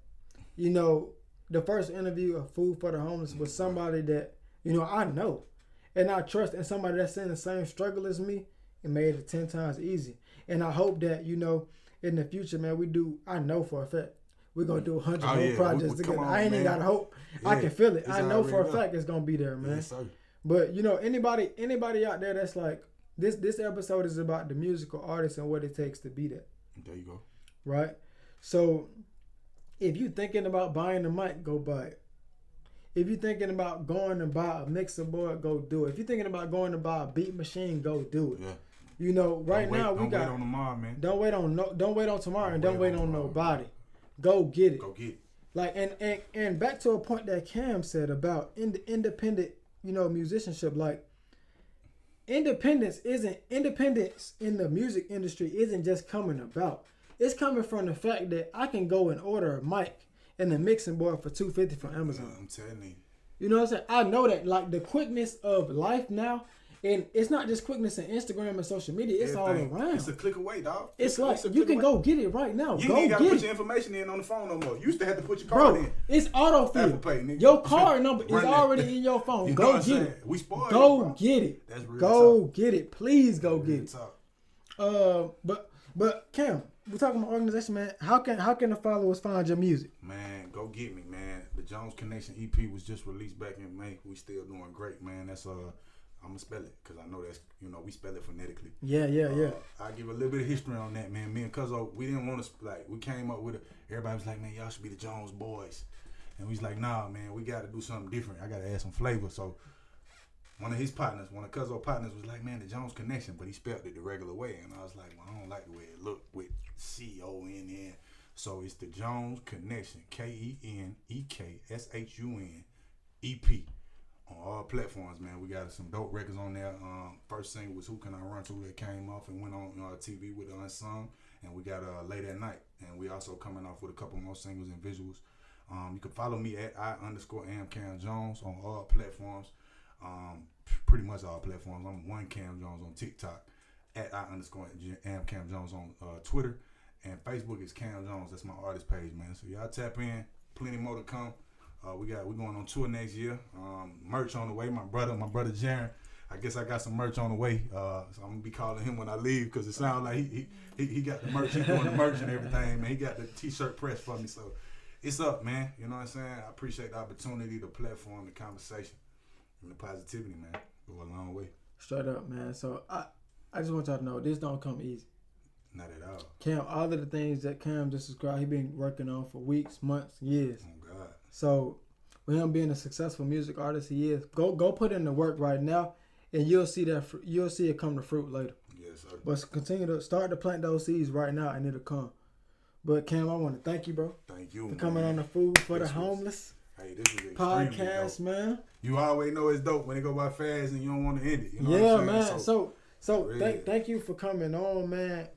you know, the first interview of Food for the Homeless was somebody that, you know, I know and I trust, and somebody that's in the same struggle as me, it made it 10 times easy. And I hope that, you know, in the future, man, I know for a fact, we're going to do 100 more projects together. I ain't even got to hope. Yeah, I can feel it. I know for a fact it's going to be there, man. Yes, sir. But, you know, anybody out there that's like, this episode is about the musical artist and what it takes to be that. There you go. Right? So, if you're thinking about buying a mic, go buy it. If you're thinking about going to buy a mixer board, go do it. If you're thinking about going to buy a beat machine, go do it. Yeah. You know, right now we got. Don't wait on tomorrow, man. Don't wait on tomorrow, and don't wait on nobody. Go get it. Go get it. Like and back to a point that Cam said about independent, you know, musicianship. Like independence in the music industry isn't just coming about. It's coming from the fact that I can go and order a mic and a mixing board for $250 from Amazon. I'm telling you. You know what I'm saying? I know that, like, the quickness of life now, and it's not just quickness in Instagram and social media, it's everything. All around. It's a click away, dog. It's like, you can go get it right now. You ain't got to put your information in on the phone no more. You used to have to put your card in. It's autofill. Your card number is already in your phone. You go get it. We spoiled Go get it. That's real Go talk. get it. Please go That's get real it. Talk. But Cam, we're talking about organization, man. How can the followers find your music? Man, go get me, man. The Jones Connection EP was just released back in May. We still doing great, man. That's I'm gonna spell it because I know that's, you know, we spell it phonetically. Yeah. I give a little bit of history on that, man. Me and Cuzzo, we didn't want to we came up with it. Everybody was like, man, y'all should be the Jones Boys, and we was like, nah, man, we got to do something different. I got to add some flavor. So one of Cuzzo partners was like, man, the Jones Connection, but he spelled it the regular way, and I was like, well, I don't like the way it looked with CONN. So it's the Jones Connection, KENEKSHUN EP on all platforms, man. We got some dope records on there. First single was Who Can I Run To that came off and went on TV with Unsung, and we got Late at Night, and we also coming off with a couple more singles and visuals. You can follow me at I_am_Cam_Jones on all platforms. Pretty much all platforms. I'm one Cam Jones on TikTok, at I_am_Cam_Jones on Twitter, and Facebook is Cam Jones. That's my artist page, man. So y'all tap in. Plenty more to come. We're going on tour next year. Merch on the way. My brother Jaron, I guess I got some merch on the way. So I'm gonna be calling him when I leave because it sounds like he got the merch. He's doing the merch and everything, man. He got the t-shirt pressed for me. So it's up, man. You know what I'm saying? I appreciate the opportunity, the platform, the conversation, and the positivity, man. Go a long way. Straight up, man. So I just want y'all to know this don't come easy. Not at all. Cam, all of the things that Cam just described, he been working on for weeks, months, years. Oh God. So with him being a successful music artist he is, go put in the work right now, and you'll see it come to fruit later. Yes, sir. But continue to start to plant those seeds right now, and it'll come. But Cam, I want to thank you, bro. Thank you for coming on the Food for the Homeless. Hey, this is podcast, man. You always know it's dope when it go by fast and you don't want to end it. You know yeah, what I'm man. So really, thank you for coming on, man.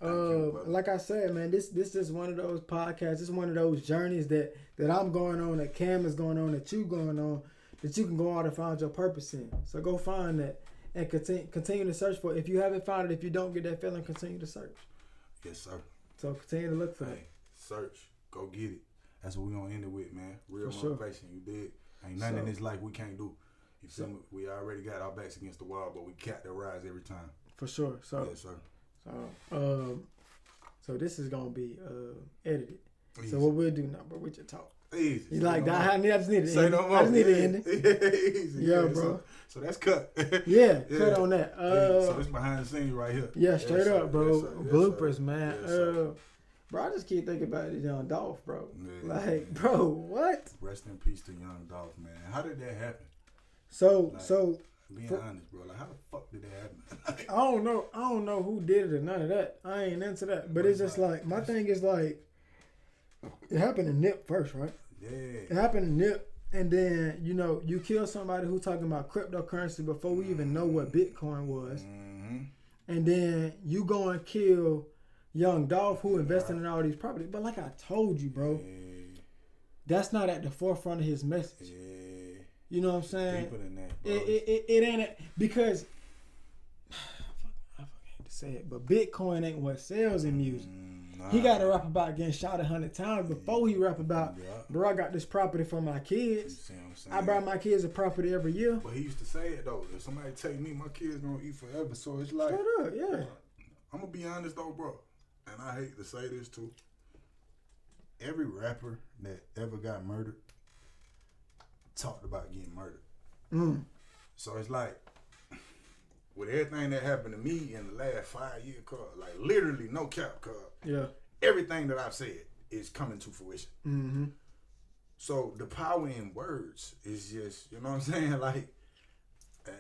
Like I said, man, this is one of those podcasts. It's one of those journeys that I'm going on, that Cam is going on, that you going on, that you can go out and find your purpose in. So go find that and continue to search for it. If you haven't found it, if you don't get that feeling, continue to search. Yes, sir. So continue to look for it. Search. Go get it. That's what we gonna end it with, man. Real for motivation. Sure. You did. Ain't nothing in this life we can't do. You feel me? We already got our backs against the wall, but we got the rise every time. For sure. So yes, sir. So this is gonna be edited. Easy. So what we'll do now, bro, we just talk. Easy. You like that? I just need to say end it. No more. I just need to end it. Easy. Yeah, bro. So that's cut. Yeah, cut on that. So it's behind the scenes right here. Yeah, straight up, bro. Yes, sir. Bloopers, man. Yes, bro, I just keep thinking about the Young Dolph, bro. Yeah. Like, bro, what? Rest in peace to Young Dolph, man. How did that happen? So Being honest, bro. Like, how the fuck did that happen? I don't know who did it or none of that. I ain't into that. But it's just like, my thing is like, it happened in Nip first, right? Yeah. It happened in Nip, and then, you know, you kill somebody who talking about cryptocurrency before we even know what Bitcoin was. Mm-hmm. And then you go and kill Young Dolph who invested in all these properties. But like I told you, bro, that's not at the forefront of his message. Yeah. You know what I'm saying? Deeper than that, bro. It ain't because I hate to say it, but Bitcoin ain't what sells in music. Nah. He got to rap about getting shot 100 times before he rap about, bro, I got this property for my kids. I buy my kids a property every year. But he used to say it though. If somebody take me, my kids gonna eat forever. So it's like, straight up, yeah. I'm gonna be honest though, bro. And I hate to say this too. Every rapper that ever got murdered talked about getting murdered. Mm. So it's like, with everything that happened to me in the last 5 years, like literally no cap, yeah, everything that I've said is coming to fruition. Mm-hmm. So the power in words is just, you know what I'm saying? Like,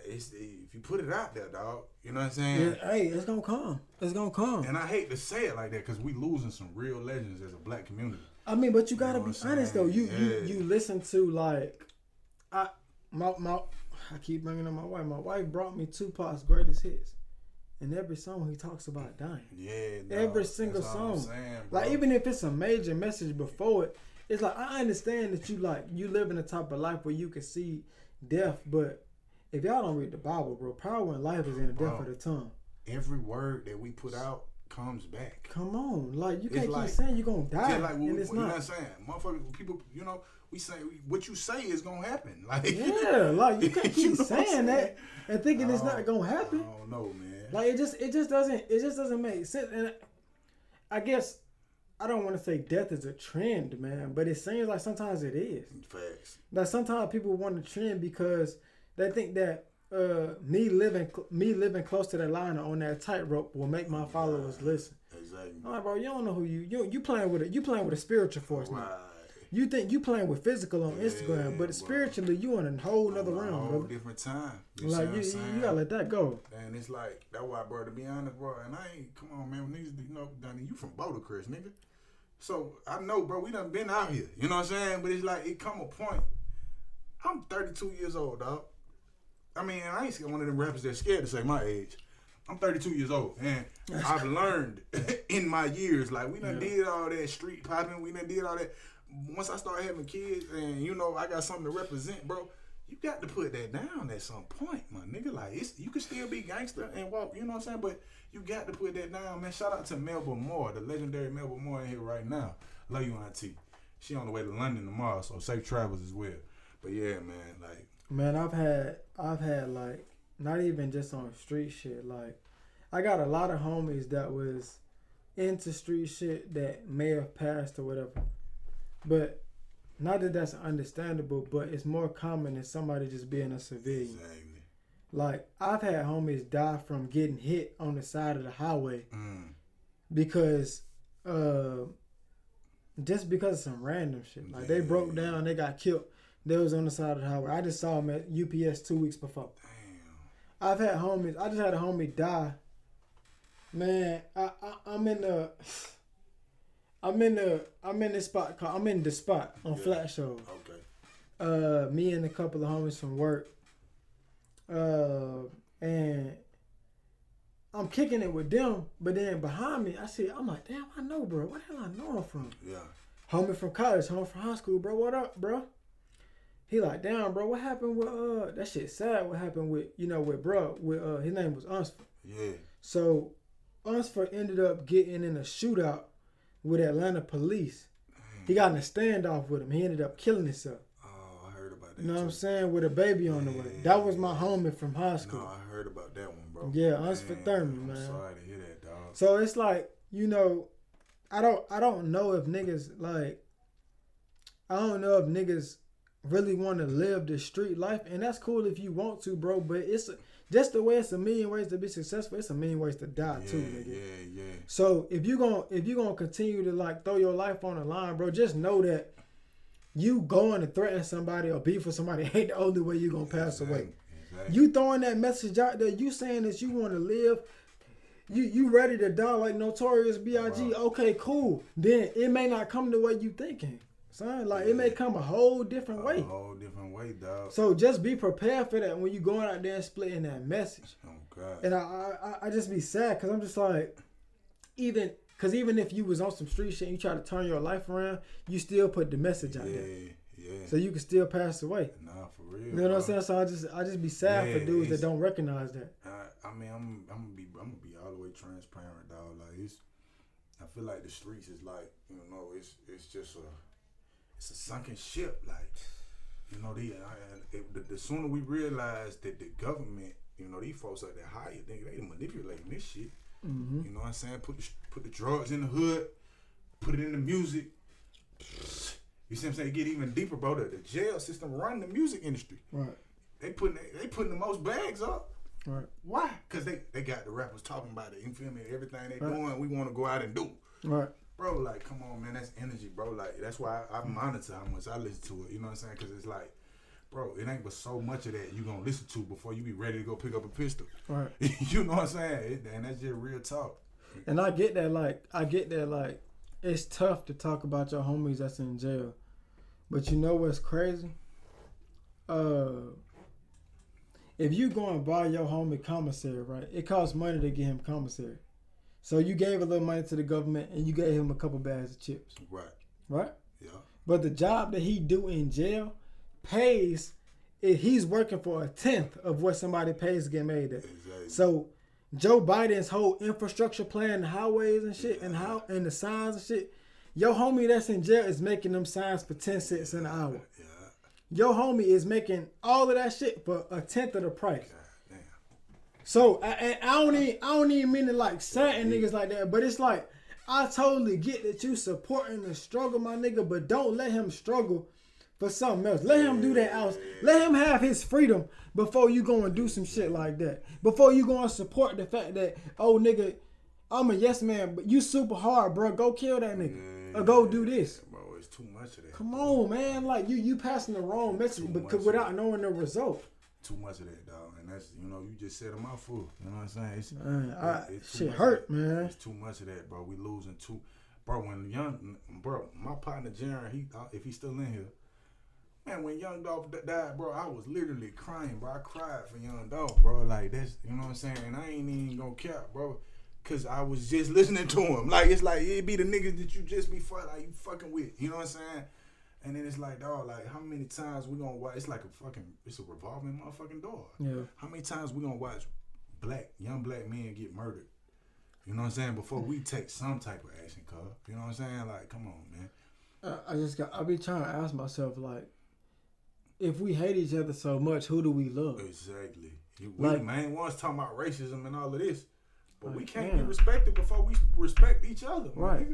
if you put it out there, dog, you know what I'm saying? Yeah, hey, it's gonna come. It's gonna come. And I hate to say it like that because we losing some real legends as a black community. I mean, but you gotta be honest though. You listen to like, I keep bringing up my wife. My wife brought me Tupac's greatest hits, and every song he talks about dying. Yeah, dog, every single song. Like even if it's a major message before it, it's like I understand that you live in a type of life where you can see death, but if y'all don't read the Bible, bro, power in life is in the death of the tongue. Every word that we put out comes back. Come on, like you can't keep saying you're gonna die, like, and it's not. You know what I'm saying, motherfuckers, people, you know. We say what you say is gonna happen. Like yeah, like you can't keep saying that and thinking it's not gonna happen. I don't know, man. Like it just doesn't make sense. And I guess I don't want to say death is a trend, man, but it seems like sometimes it is. Facts. Like sometimes people want to trend because they think that me living close to that line or on that tightrope will make my followers listen. Exactly. All right, bro, you don't know who you playing with it. You playing with a spiritual force now. You think you playing with physical on Instagram, but spiritually you in a whole nother realm, a whole brother. different time. Like you gotta let that go. And it's like that's why, bro. To be honest, bro, and I ain't come on, man. Niggas, you know, Donnie, you from Bouldercrest, nigga. So I know, bro. We done been out here. You know what I'm saying? But it's like it come a point. I'm 32 years old, dog. I mean, I ain't one of them rappers that's scared to say my age. I'm 32 years old, and I've learned in my years. Like we done did all that street popping. We done did all that. Once I start having kids and, you know, I got something to represent, bro, you got to put that down at some point, my nigga. Like, you can still be gangster and walk, you know what I'm saying? But you got to put that down, man. Shout out to Melba Moore, the legendary Melba Moore in here right now. Love you, Auntie. She on the way to London tomorrow, so safe travels as well. But yeah, man, like. Man, I've had like, not even just on street shit, like, I got a lot of homies that was into street shit that may have passed or whatever. But not that that's understandable, but it's more common than somebody just being a civilian. Exactly. Like, I've had homies die from getting hit on the side of the highway because, just because of some random shit. Like, they broke down, they got killed. They was on the side of the highway. I just saw them at UPS 2 weeks before. Damn. I've had homies, I just had a homie die. Man, I'm in this spot called, I'm in the spot on Flat Show. Okay. Me and a couple of homies from work. And I'm kicking it with them, but then behind me, I'm like, damn, I know, bro. Where the hell I know him from? Yeah. Homie from college, homie from high school, bro. What up, bro? He like, damn, bro, what happened with, that shit sad, what happened with, you know, with bro, with, his name was Unsford. Yeah. So, Unsford ended up getting in a shootout with Atlanta police. He got in a standoff with him. He ended up killing himself. Oh, I heard about that. You know what I'm saying? With a baby on the way. That was my homie from high school. No, I heard about that one, bro. Yeah, Unsford Thurman, man. I'm sorry to hear that, dog. So it's like, you know, I don't know if niggas like, I don't know if niggas really want to live the street life, and that's cool if you want to, bro. But it's just the way it's a million ways to be successful. It's a million ways to die too, nigga. Yeah. So if you gonna continue to like throw your life on the line, bro, just know that you going to threaten somebody or beef with somebody ain't the only way you gonna pass away. Exactly. You throwing that message out there. You saying that you want to live. You ready to die like Notorious B.I.G. Wow. Okay, cool. Then it may not come the way you thinking, son. Like it may come a whole different way. A whole different way, dog. So just be prepared for that when you going out there and splitting that message. Oh God. And I just be sad because I'm just like, even if you was on some street shit and you try to turn your life around, you still put the message out there. Yeah. So you can still pass away. Nah, for real. You know what I'm saying? So I just be sad for dudes that don't recognize that. I mean, I'm gonna be all the way transparent, dog. Like I feel like the streets is like, it's just it's a sunken ship. Like, the sooner we realize that the government, these folks like that higher, they manipulating this shit. Mm-hmm. You know what I'm saying? Put the drugs in the hood, put it in the music. You see what I'm saying? Get even deeper, bro. The jail system run the music industry. Right. They putting the most bags up. Right. Why? Because they got the rappers talking about it. You feel me? Everything they doing, we want to go out and do. Right. Bro, like, come on, man. That's energy, bro. Like, that's why I monitor how much I listen to it. You know what I'm saying? Because it's like, bro, it ain't but so much of that you gonna listen to before you be ready to go pick up a pistol. Right. You know what I'm saying? And that's just real talk. And I get that, like, it's tough to talk about your homies that's in jail. But you know what's crazy? If you go and buy your homie commissary, right? It costs money to get him commissary. So you gave a little money to the government and you gave him a couple bags of chips. Right. Right? Yeah. But the job that he do in jail pays, he's working for 1/10 of what somebody pays to get made at. Exactly. So Joe Biden's whole infrastructure plan, the highways and shit, and the signs and shit, your homie that's in jail is making them signs for 10 cents an hour. Yeah. Your homie is making all of that shit for 1/10 of the price. God damn. So I don't even mean to like certain niggas like that, but it's like I totally get that you supporting the struggle, my nigga, but don't let him struggle for something else. Let him do that else. Let him have his freedom before you go and do some shit like that. Before you go and support the fact that, oh nigga, I'm a yes man, but you super hard, bro. Go kill that nigga. Or go do this. Bro, it's too much of that. Come on, man. Like you passing the wrong message because without knowing the result. Too much of that, dog. And that's, you just said a mouthful. You know what I'm saying? It's Shit hurt, man. It's too much of that, bro. We losing too. Bro, my partner Jaron, if he's still in here, man, when Young Dolph died, bro, I was literally crying, bro. I cried for Young Dolph, bro. Like, that's, you know what I'm saying? And I ain't even gonna cap, bro. Cause I was just listening to him. Like, it's like, it be the niggas that you just be you fucking with. You know what I'm saying? And then it's like, dog, like, how many times we gonna watch? It's like it's a revolving motherfucking door. Yeah. How many times we gonna watch young black men get murdered? You know what I'm saying? Before we take some type of action, cuz. You know what I'm saying? Like, come on, man. I be trying to ask myself, like, if we hate each other so much, who do we love? Exactly. We the main ones talking about racism and all of this. But we can't be respected before we respect each other. Right.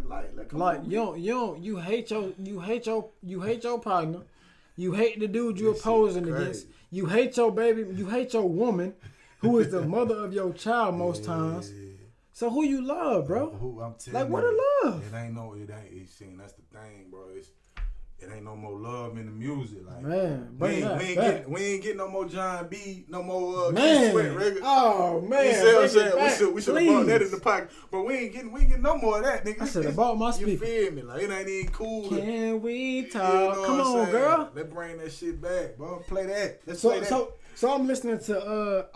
Like you hate your partner. You hate the dude you opposing against. You hate your baby. You hate your woman, who is the mother of your child most times. So who you love, bro? Who I'm telling like, you, what a love? It ain't. See, that's the thing, bro. It ain't no more love in the music, like, man. We ain't getting no more John B, no more Sweat record. Oh man, you see what I'm saying? We should have bought that in the pocket, but we ain't getting no more of that, nigga. I should have bought my speaker. You feel me? Like, it ain't even cool. Can we talk? Come on, girl. Let's bring that shit back, bro. Play that. Let's play that. So I'm listening to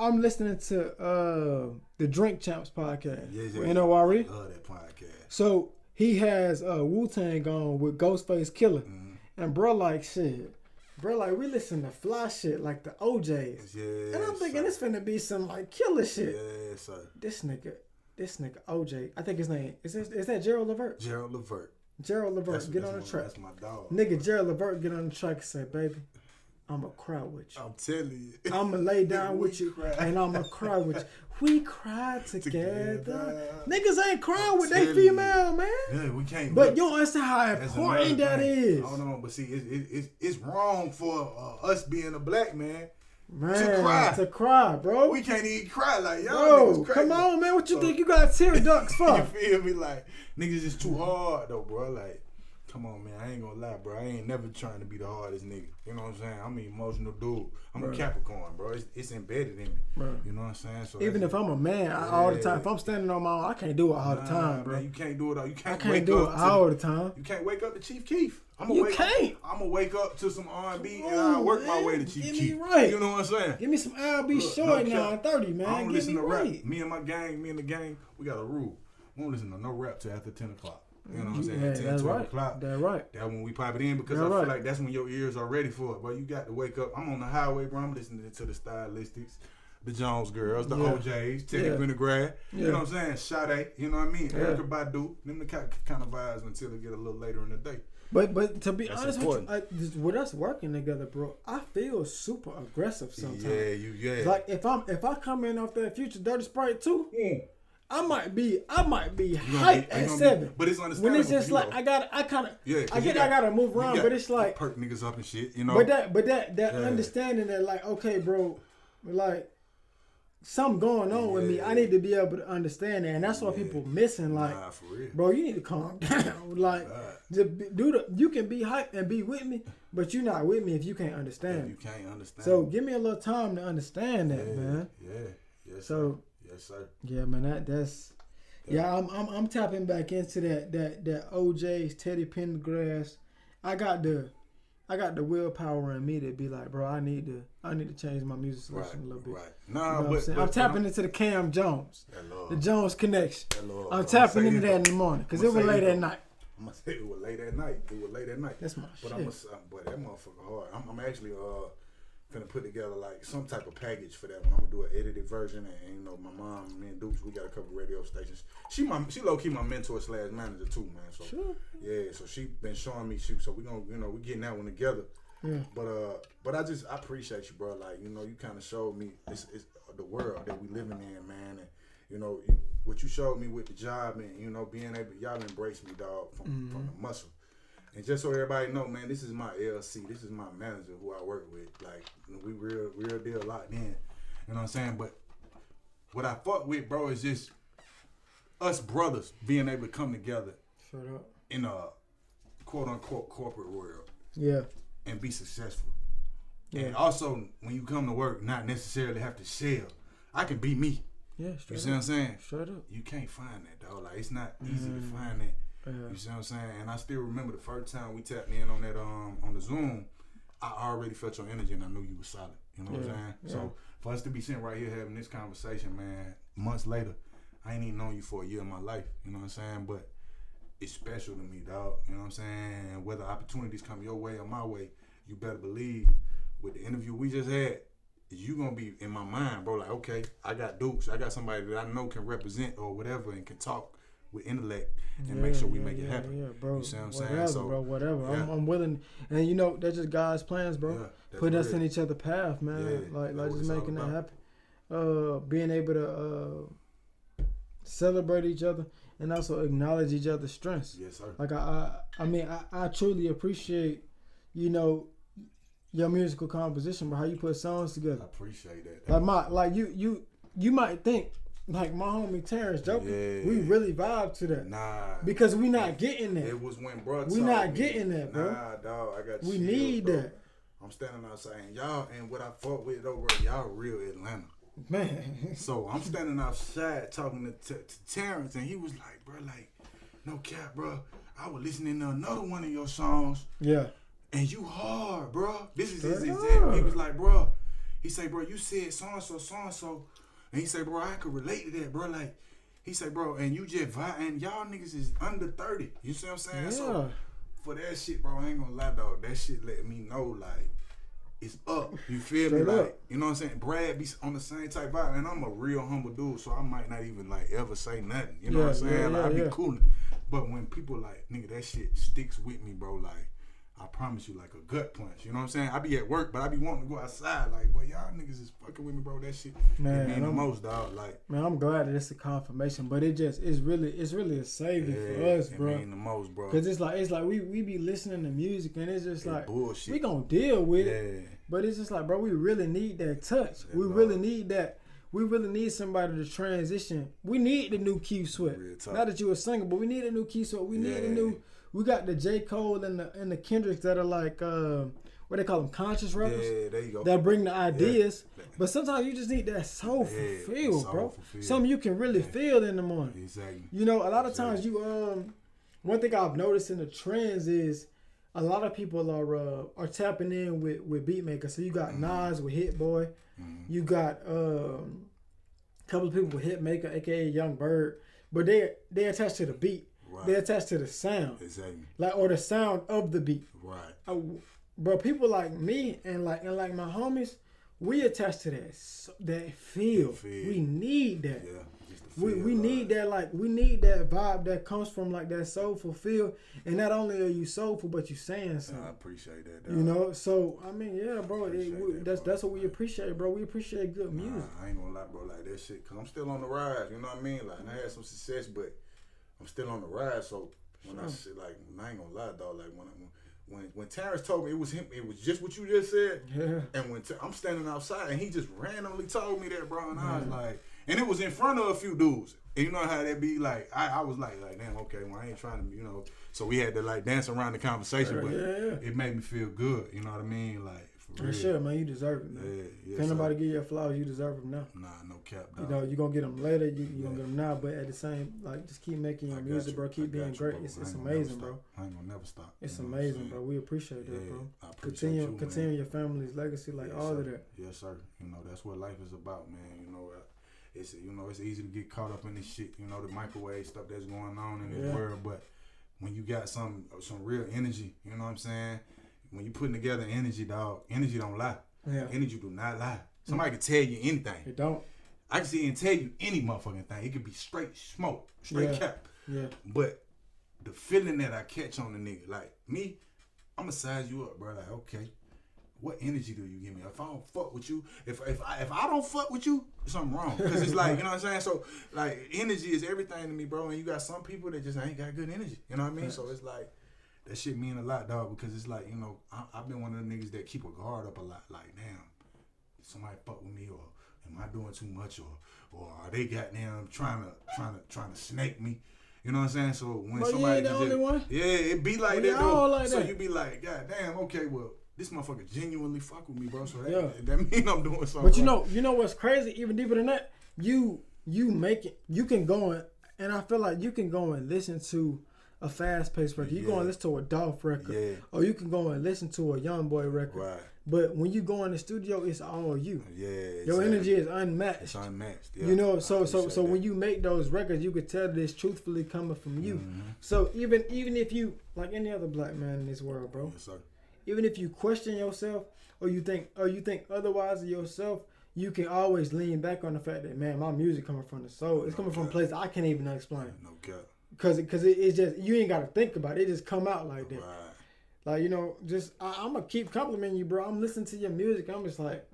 the Drink Champs podcast. Yeah. NORE. I love that podcast. So he has Wu-Tang on with Ghostface Killer. Mm-hmm. And bro, like, shit. Bro, like, we listen to fly shit like the OJs. Yeah. And I'm thinking it's finna be some, like, killer shit. Yeah, sir. This nigga OJ, I think his name, is that Gerald Levert? Gerald Levert. Gerald Levert, get on the track. That's my dog. Nigga, Gerald Levert, get on the track and say, baby, I'ma cry with you. I'm telling you. I'ma lay down with you and I'ma cry with you. We cry together. Niggas ain't crying with they female, man. Yeah, we can't. But you don't understand how important that is. Hold on, but see, it's wrong for us being a black man to cry, bro. We can't even cry like y'all. Bro, come on, man. What you think you got tear ducts for? You feel me? Like, niggas is too hard though, bro. Like, Come on, man. I ain't gonna lie, bro. I ain't never trying to be the hardest nigga. You know what I'm saying? I'm an emotional dude. I'm a Capricorn, bro. It's embedded in me. Bro. You know what I'm saying? So even if I'm a man, all the time, if I'm standing on my own, I can't do it all the time, bro. Man, you can't do it all. You can't. I can't do it all the time. You can't wake up to Chief Keef. I'm gonna wake up to some R&B and I'll work my way to Chief Keef. Right. You know what I'm saying? Give me some R&B short 930, man. I don't listen to rap. Me and the gang, we got a rule. We don't listen to no rap till after 10 o'clock. You know what I'm saying? Yeah, 10, that's 12 right. o'clock. That's right. That's when we pop it in because I feel like that's when your ears are ready for it. But you got to wake up. I'm on the highway, bro. I'm listening to the Stylistics, the Jones Girls, the OJs, Teddy Pendergrass. You know what I'm saying? Sade, you know what I mean? Erykah Badu. Them the kind of vibes until it get a little later in the day. But to be honest with you, with us working together, bro, I feel super aggressive sometimes. Yeah. Like if I come in off that Future Dirty Sprite too, I might be hyped at 7. But it's understandable. When it's just like I gotta move around, but it's like perk niggas up and shit, you know. But that understanding that like, okay, bro, like something going on with me. I need to be able to understand that, and that's why people missing. Like, for real. Bro, you need to calm down. Like, you can be hyped and be with me, but you're not with me if you can't understand. You can't understand. So give me a little time to understand that, man. Yes, sir. Yeah, man. That's. Yeah, I'm tapping back into that OJ's Teddy Pendergrass. I got the willpower in me to be like, bro, I need to change my music selection a little bit. Right. Nah, you know I'm tapping into the Cam Jones, the Jones connection. I'm tapping into that in the morning because it was late at night. I'm gonna say it was late at night. That's my shit. But that motherfucker hard. I'm actually finna put together like some type of package for that one. I'm gonna do an edited version, and you know, my mom, me and Dukes, we got a couple radio stations. She low key my mentor / manager too, man. So so she been showing me shit. So we gonna, you know, we getting that one together. Yeah. But I appreciate you, bro. Like, you know, you kind of showed me it's the world that we living in, man. And you know what you showed me with the job, and you know, being able, y'all embrace me, dog, from the muscle. And just so everybody know, man, this is my LC. This is my manager who I work with. Like, we real deal locked in. You know what I'm saying? But what I fuck with, bro, is just us brothers being able to come together in a quote-unquote corporate world. Yeah. And be successful. Yeah. And also, when you come to work, not necessarily have to sell. I can be me. Yeah, straight You see up. What I'm saying? Straight up. You can't find that, dog. Like, it's not easy to find that. You see what I'm saying? And I still remember the first time we tapped in on that on the Zoom, I already felt your energy and I knew you was solid. You know what I'm saying? Yeah. So for us to be sitting right here having this conversation, man, months later, I ain't even known you for a year of my life. You know what I'm saying? But it's special to me, dog. You know what I'm saying? And whether opportunities come your way or my way, you better believe with the interview we just had, you gonna be in my mind, bro. Like, okay, I got Dukes. I got somebody that I know can represent or whatever and can talk with intellect and make sure we make it happen. Yeah, bro. You see what I'm saying? So, bro, whatever. Yeah. I'm willing, and you know that's just God's plans, bro. Put us in each other's path, man. Like just making that happen. Being able to celebrate each other and also acknowledge each other's strengths. Yes, sir. Like I truly appreciate, you know, your musical composition, bro. How you put songs together. I appreciate that. Like you might think. Like my homie Terrence joking, we really vibe to that. Nah, because we not getting that. It was when bro. We not getting that, bro. Nah, dog, I got. We need bro. that. I'm standing outside, and y'all, and what I fought with over, y'all real Atlanta, man. So I'm standing outside talking to Terrence, and he was like, bro, like, no cap, bro. I was listening to another one of your songs. Yeah. And you hard, bro. This is his example. He was like, bro. He said, bro, you said so and so. And he said, bro, I could relate to that, bro. Like, he said, bro, and you just vibe, and y'all niggas is under 30. You see what I'm saying? Yeah. So, for that shit, bro, I ain't gonna lie, dog. That shit let me know, like, it's up. You feel me? Like, you know what I'm saying? Brad be on the same type vibe, and I'm a real humble dude, so I might not even, like, ever say nothing. You know what I'm saying? Like, I be cool. But when people, like, nigga, that shit sticks with me, bro, like, I promise you, like a gut punch. You know what I'm saying? I be at work, but I be wanting to go outside. Like, boy, y'all niggas is fucking with me, bro. That shit mean the most, dog. Like, man, I'm glad that it's a confirmation, but it's really a saving for us, bro. It mean the most, bro. Cause it's like we be listening to music and it's just like bullshit. We gonna deal with it, but it's just like, bro, we really need that touch. We really need that. We really need somebody to transition. We need the new Keith Sweat. Not that you a singer, but we need a new Keith Sweat. We need a new. we got the J. Cole and the Kendricks that are like what they call them, conscious rappers. Yeah, there you go. That bring the ideas, but sometimes you just need that soulful feel, bro. Something you can really feel in the morning. Exactly. You know, a lot of times you one thing I've noticed in the trends is a lot of people are tapping in with beat makers. So you got Nas with Hit Boy, you got a couple of people with Hitmaker, aka Young Bird, but they attached to the beat. Right. They attached to the sound, exactly, like or the sound of the beat. Right, bro. People like me and like my homies, we attach to that feel. We need that. Yeah. We need that, like we need that vibe that comes from like that soulful feel, and not only are you soulful, but you saying something. I appreciate that, dog. You know, so I mean, yeah, bro, that's what we appreciate, bro. We appreciate good music. I ain't gonna lie, bro, like that shit, cause I'm still on the rise. You know what I mean? Like I had some success, but I'm still on the rise. So when I say like, I ain't gonna lie, dog. Like when Terrence told me it was him, it was just what you just said. Yeah. And when I'm standing outside and he just randomly told me that, bro, and I was like. And it was in front of a few dudes. And you know how that be like, I was like, damn, okay, well, I ain't trying to, you know. So we had to like dance around the conversation, but it made me feel good. You know what I mean? Like, for real. Sure, man, you deserve it, man. If anybody give you flowers, you deserve them now. Nah, no cap, dog. You know, you're going to get them later, you're going to get them now, but at the same, like, just keep making your music, bro. Keep being great. Bro. It's amazing, bro. I ain't going to never stop. It's amazing, bro. We appreciate that, bro. I appreciate continue your family's legacy, like all of that. Yes, sir. You know, that's what life is about, man. You know, it's easy to get caught up in this shit, you know, the microwave stuff that's going on in this world. But when you got some real energy, you know what I'm saying? When you putting together energy, dog, energy don't lie. Yeah. Energy do not lie. Somebody can tell you anything. It don't. I can see and tell you any motherfucking thing. It could be straight smoke, straight cap. Yeah. But the feeling that I catch on the nigga, like me, I'ma size you up, bro. Like, okay. What energy do you give me? If I don't fuck with you, if I don't fuck with you, something wrong. Because it's like, you know what I'm saying? So, like, energy is everything to me, bro. And you got some people that just ain't got good energy. You know what I mean? Yeah. So, it's like, that shit mean a lot, dog. Because it's like, you know, I've been one of the niggas that keep a guard up a lot. Like, damn, somebody fuck with me, or am I doing too much? Or are they goddamn trying to snake me? You know what I'm saying? So, when somebody the only one? Yeah, it be like that, though. Like so, you be like, God damn, okay, well, this motherfucker genuinely fuck with me, bro. So that mean I'm doing something. But you know what's crazy? Even deeper than that, you can go and I feel like you can go and listen to a fast paced record. You go and listen to a Dolph record, or you can go and listen to a Young Boy record. Right. But when you go in the studio, it's all you. Yeah. Your energy is unmatched. It's unmatched. Yeah. You know, so when you make those records, you could tell that it's truthfully coming from you. Mm-hmm. So even if you, like any other black man in this world, bro. Yes, sir. Even if you question yourself or you think otherwise of yourself, you can always lean back on the fact that, man, my music coming from the soul. It's coming from a place I can't even explain. No cap. Cause it's just, you ain't got to think about it. It just come out like that. Right. Like, you know, just I'm gonna keep complimenting you, bro. I'm listening to your music. I'm just like,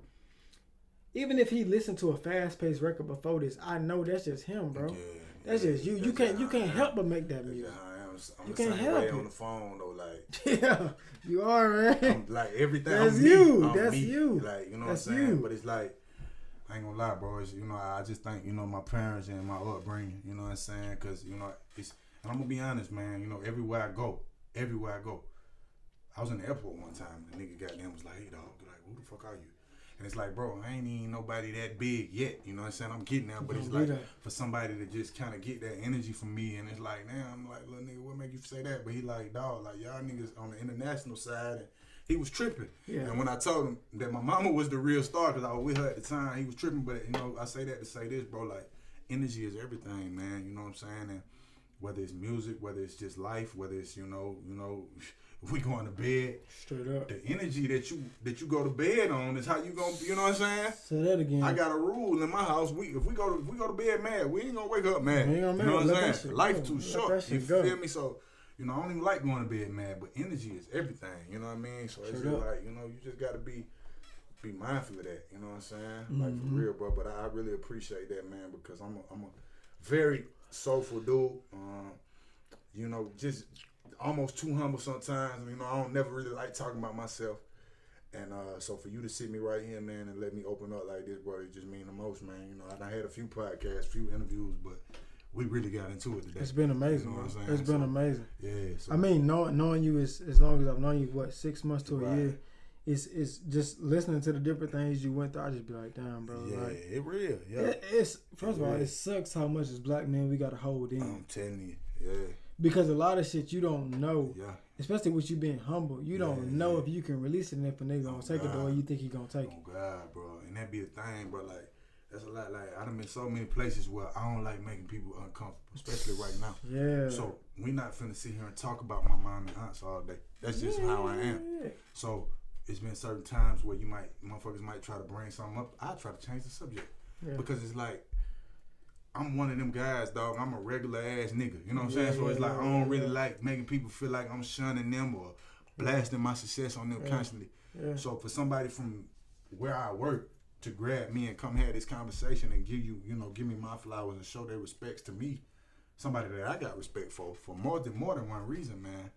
even if he listened to a fast paced record before this, I know that's just him, bro. That's just you. You can't help but make that music. I'm you can't help it. On the phone though, like yeah, you are, man. I'm, like everything. That's I'm you. Me. That's me. you. Like you know that's what I'm saying. You. But it's like I ain't gonna lie, bro. It's, you know, I just think my parents and my upbringing. You know what I'm saying? Because you know it's. And I'm gonna be honest, man. You know, everywhere I go, I was in the airport one time. The nigga goddamn was like, "Hey, dog, like, who the fuck are you?" And it's like, bro, I ain't even nobody that big yet. You know what I'm saying? I'm getting there, but it's like for somebody to just kind of get that energy from me, and it's like, now I'm like, little nigga, what make you say that? But he like, dog, like y'all niggas on the international side, and he was tripping. Yeah. And when I told him that my mama was the real star, because I was with her at the time, he was tripping. But you know, I say that to say this, bro, like energy is everything, man. You know what I'm saying? And whether it's music, whether it's just life, whether it's you know. We going to bed. Straight up. The energy that you go to bed on is how you gonna. You know what I'm saying? Say that again. I got a rule in my house. If we go to bed mad, we ain't gonna wake up mad. You know what I'm saying? Life too short. You feel me? So you know, I don't even like going to bed mad, but energy is everything. You know what I mean? So it's just like you know, you just gotta be mindful of that. You know what I'm saying? Mm-hmm. Like for real, bro. But I really appreciate that, man, because I'm a very soulful dude. You know, just. Almost too humble sometimes. You know, I don't never really like talking about myself. And so for you to sit me right here, man, and let me open up like this, bro, it just mean the most, man. You know, I had a few podcasts, few interviews, but we really got into it today. It's been amazing. You know what I'm saying? It's been amazing. Yeah. So. I mean, knowing you as long as I've known you, 6 months to a year. It's just listening to the different things you went through. I just be like, damn, bro. Yeah, like, it real. Yeah. It's first of all, it sucks how much as black men we gotta hold in. I'm telling you, yeah. Because a lot of shit you don't know. Yeah. Especially with you being humble, you don't know if you can release it and if a nigga gonna take it the way you think he gonna take it. Oh God, bro, and that be the thing, bro. Like that's a lot. Like I done been so many places where I don't like making people uncomfortable, especially right now. Yeah. So we not finna sit here and talk about my mom and aunts all day. That's just how I am. Yeah. So it's been certain times where motherfuckers might try to bring something up. I try to change the subject because it's like. I'm one of them guys, dog. I'm a regular ass nigga. You know what I'm saying? So it's like I don't really like making people feel like I'm shunning them or blasting my success on them constantly. Yeah. So for somebody from where I work to grab me and come have this conversation and give me my flowers and show their respects to me, somebody that I got respect for more than one reason, man.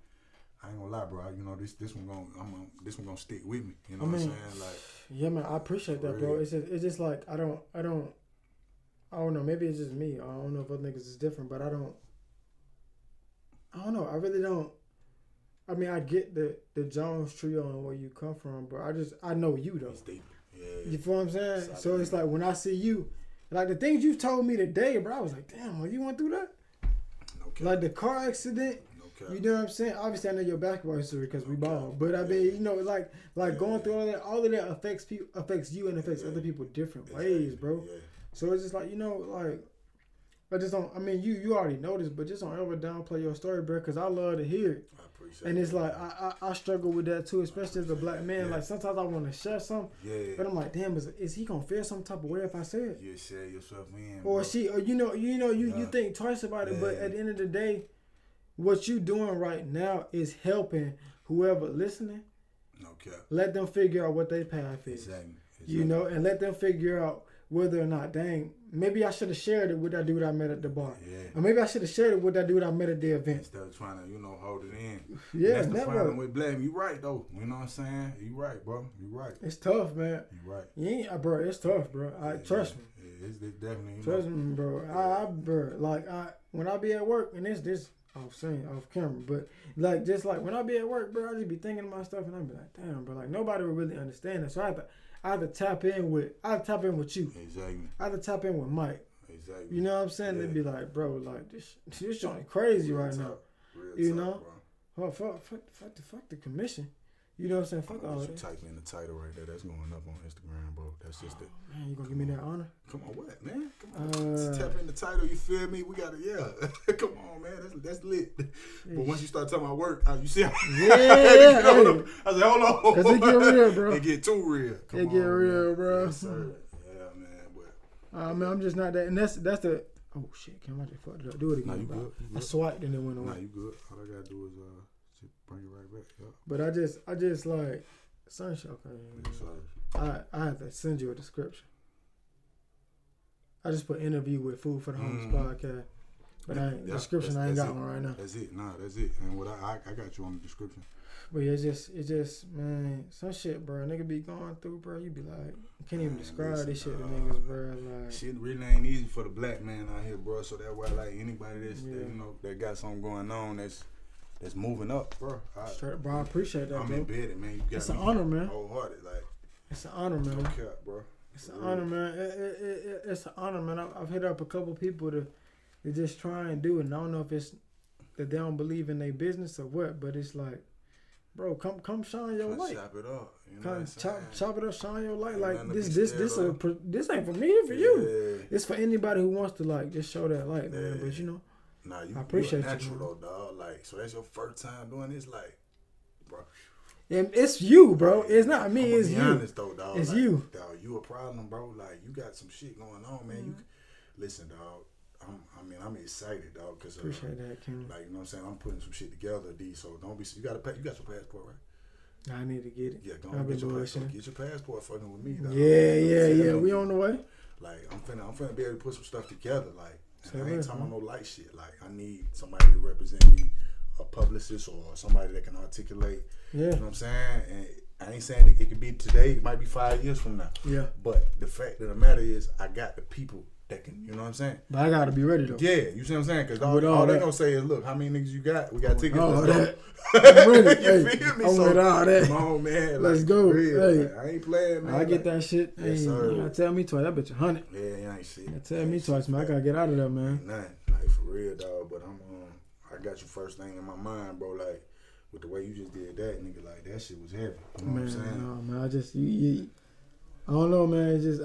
I ain't gonna lie, bro. You know this one gonna stick with me. You know what I'm saying? Like, yeah, man. I appreciate that, bro. It's just like I don't know. Maybe it's just me. I don't know if other niggas is different, but I don't know. I really don't. I mean, I get the Jones trio and where you come from, but I know you though. Yeah. You feel what I'm saying? So it's like when I see you, like the things you told me today, bro, I was like, damn, you went through that? Okay. Like the car accident. Okay. You know what I'm saying? Obviously, I know your basketball history because we ball, but I mean, you know, like going through all of that affects you and affects other people different ways, bro. Yeah. So it's just like, you know, like, I just don't, I mean, you already know this, but just don't ever downplay your story, bro, because I love to hear it. I appreciate it. And it's like, I struggle with that too, especially as a black man. Yeah. Like, sometimes I want to share something, but I'm like, damn, is he going to feel some type of way if I say it? You share yourself in. Or you think twice about it, but at the end of the day, what you doing right now is helping whoever listening. Okay. Let them figure out what their path is. Exactly. You know, and let them figure out whether or not, dang, maybe I should have shared it with that dude I met at the bar. Yeah. Or maybe I should have shared it with that dude I met at the event. Instead of trying to, hold it in. Yeah, that's the problem with blame. You right, though. You know what I'm saying? You right, bro. You right. It's tough, man. You right. You ain't, bro, it's tough, bro. Trust me. Yeah, it's definitely. Trust me, bro. Bro, when I be at work, and this off camera, but just when I be at work, bro, I just be thinking of my stuff, and I be like, damn, bro, nobody would really understand it. So I have to tap in with you. Exactly. I have to tap in with Mike. Exactly. You know what I'm saying? Yeah. They'd be like, bro, this joint crazy right now. You know? Bro. Fuck the commission. You know what I'm saying? Fuck all that. Type in the title right there. That's going up on Instagram, bro. That's just it. Man, you gonna give me that honor? Come on, what, man? Come on. Just tap in the title, you feel me? We got it, yeah. Come on, man. That's lit. But once you start talking about work, you see how I said, hold on. Cause it get real, bro. It get too real. It get real, bro. Yes, sir. Yeah, man. But man, I'm just not that. And that's the. Oh shit! Can I just fuck it up? Do it again. Nah, you good. I swiped and it went away. Nah, you good. All I gotta do is just bring it right back. Yep. But I just like Sunshine. Okay. I have to send you a description. I just put interview with Food for the Homeless podcast. But description I ain't got one right now. That's it. Nah, that's it. And what I got you on the description. But yeah, it's just man, some shit, bro. Nigga be going through, bro. You be like, you can't even describe this shit to niggas, bro. Like, shit really ain't easy for the black man out here, bro. So that's why, like, anybody that got something going on that's moving up, bro. Bro, I appreciate that, I'm bro. embedded, man. You got it's an honor, man. Wholehearted, like. It's an honor, man. No cap, bro. It's an honor, man. It's an honor, man. I've hit up a couple people to just try and do it. And I don't know if it's that they don't believe in their business or what, but it's like, bro, come shine your light. Chop it up. You know chop it up, shine your light. Like this ain't for me, it's for you. It's for anybody who wants to just show that light, man. But nah, I appreciate you. Natural though, dog. Like, so that's your first time doing this, like, bro. And it's you, bro. It's not me. It's you. Honest though, dog. It's you. Dog, you a problem, bro. Like, you got some shit going on, man. You listen, dog. I'm excited, dog, because appreciate that, Ken. Like, you know what I'm saying, I'm putting some shit together, D. So don't be. You got your passport, right? I need to get it. Yeah, go on, get your passport. Get your passport, fucking with me, dog. Yeah. We on the way. Like, I'm finna be able to put some stuff together. Like, I ain't talking about no light shit. Like, I need somebody to represent me, a publicist or somebody that can articulate. Yeah. You know what I'm saying? And I ain't saying it could be today. It might be 5 years from now. Yeah. But the fact of the matter is, I got the people that can, you know what I'm saying? But I gotta be ready though. Yeah, you see what I'm saying? Because all they gonna say is, look, how many niggas you got? We got tickets. All Let's that. go. I'm ready. You Hey, feel me? I'm with all that. Come on, man. Let's like, go. Real, Hey, like, I ain't playing, man. I get that shit. Yes, Hey, sir. you gotta tell me twice. That bitch 100. Yeah, you ain't shit. You gotta tell me twice, man. I gotta get out of there, man. Nothing, like for real, dog. But I got you first thing in my mind, bro. Like with the way you just did that, nigga. Like that shit was heavy. You know what I'm saying? No, man. I just I don't know, man. It's just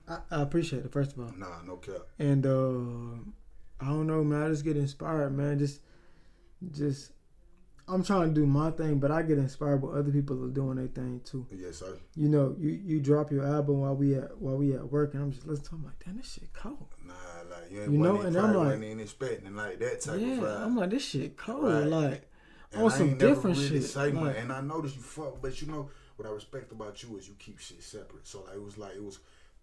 I appreciate it, first of all. Nah, no cap. And I don't know, man. I just get inspired, man. Just I'm trying to do my thing, but I get inspired when other people are doing their thing too. Yes, sir. You know, you drop your album while we at work, and I'm just listening to it. I'm like, damn, this shit cold. Nah, like you know, and I'm like, wasn't even expecting like that type of yeah, vibe. I'm like, this shit cold, Right. like And on I some ain't never different really shit. say much, Like, and I noticed you fuck, but you know what I respect about you is you keep shit separate. So like it was.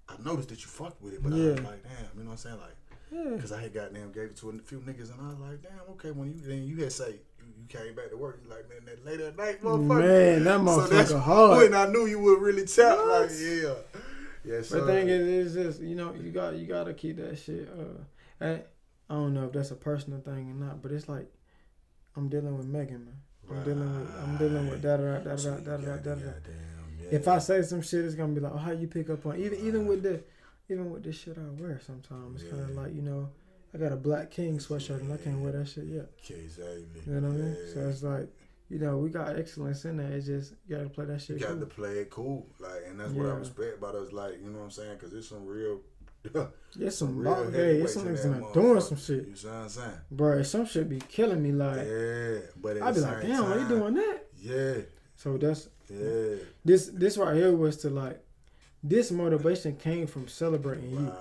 I noticed that you fucked with it, but I was like, damn, you know what I'm saying, like. yeah. Cause I had goddamn gave it to a few niggas, and I was like, damn, okay. When you had say you came back to work, you like, man, that late at night, motherfucker. Man, that so that's motherfucker hard. when I knew you would really tap. Like, yeah, yes. The thing is just, you know, you gotta keep that shit. And I don't know if that's a personal thing or not, but it's like I'm dealing with Megan, man. I'm dealing with da. If I say some shit, it's gonna be like, oh, how you pick up on even with the shit I wear sometimes. It's kind of like, you know, I got a Black King sweatshirt and I can't wear that shit yet. Exactly. You know what I mean? So it's like, you know, we got excellence in there. It's just you gotta play that shit. You got cool. to play it cool, like, and that's what I respect about us. Like, you know what I'm saying? Cause it's some real. It's some real it's heavyweights some in niggas that not doing motherfucker. some shit. You see what I'm saying? Bro, some shit be killing me. Like, Yeah, but at I be the like, same damn, why you time, doing that? Yeah, So that's yeah. this right here was to like, this motivation came from celebrating you. Right.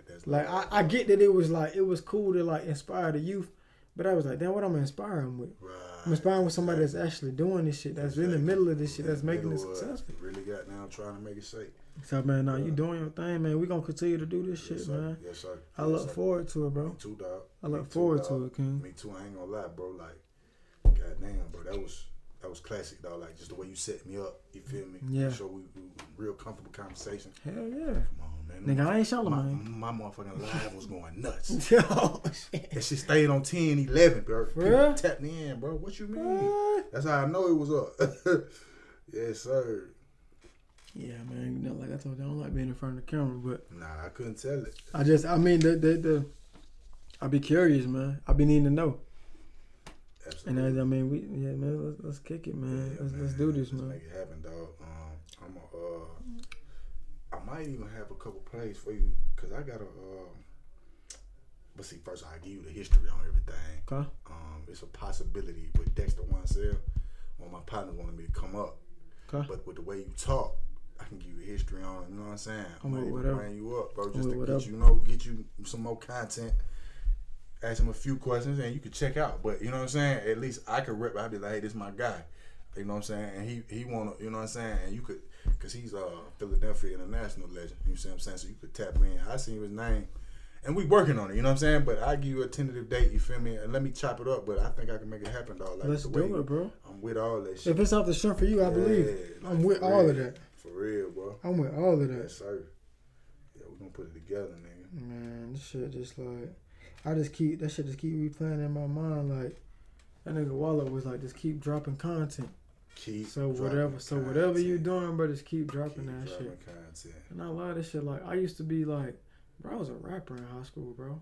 That's Like I get that it was cool to like inspire the youth, but I was like, damn, what I'm inspiring with? Right. I'm inspiring with somebody that's actually doing this shit, that's in the middle of this shit, that's making it successful. Really got down trying to make it safe. So man, now you doing your thing, man. We gonna continue to do this Yes, shit, sir. man. Yes, sir. I look forward to it, bro. Me too, dog. I look forward to it, King. Me too. I ain't gonna lie, bro. Like, goddamn, bro. That was classic, dog. Like, just the way you set me up. You feel me? Yeah. So we real comfortable conversation. Hell yeah. Come on, man. Nigga, I ain't Charlamagne. My motherfucking live was going nuts. Oh, shit. That shit stayed on 10, 11, bro. For real? Tapped me in, bro. What you mean? What? That's how I know it was up. Yes, sir. Yeah, man. You know, like I told you, I don't like being in front of the camera, but Nah, I couldn't tell it. I mean, I be curious, man. I be needing to know. Absolutely. And I mean, man, let's kick it, man. Yeah, Let's do this, Let's man. make it happen, dog. I might even have a couple plays for you, cause I got a. But see, first I'll give you the history on everything. Okay. It's a possibility with Dexter Wansell. One of my partners wanted me to come up. Okay. But with the way you talk, I can give you a history on it. You know what I'm saying? I might even bring you up, bro, just to get you some more content. Ask him a few questions and you could check out. But you know what I'm saying? At least I could rep. I'd be like, hey, this is my guy. You know what I'm saying? And he wanna, you know what I'm saying? And you could, cause he's a Philadelphia international legend. You see what I'm saying? So you could tap in. I seen his name, and we working on it. You know what I'm saying? But I give you a tentative date. You feel me? And let me chop it up. But I think I can make it happen, dog. Like, let's do it, bro. I'm with all that shit. If it's off the strength for you, I believe. Like, I'm with all of that. For real, bro. I'm with all of that. Yes, sir. Yeah, we're gonna put it together, nigga. Man, this shit just like, that shit just keep replaying in my mind. Like, that nigga Wallet was like, just keep dropping content. Whatever you doing, bro, just keep dropping that shit. Content. And I love this shit. Like, I used to be like, bro, I was a rapper in high school, bro.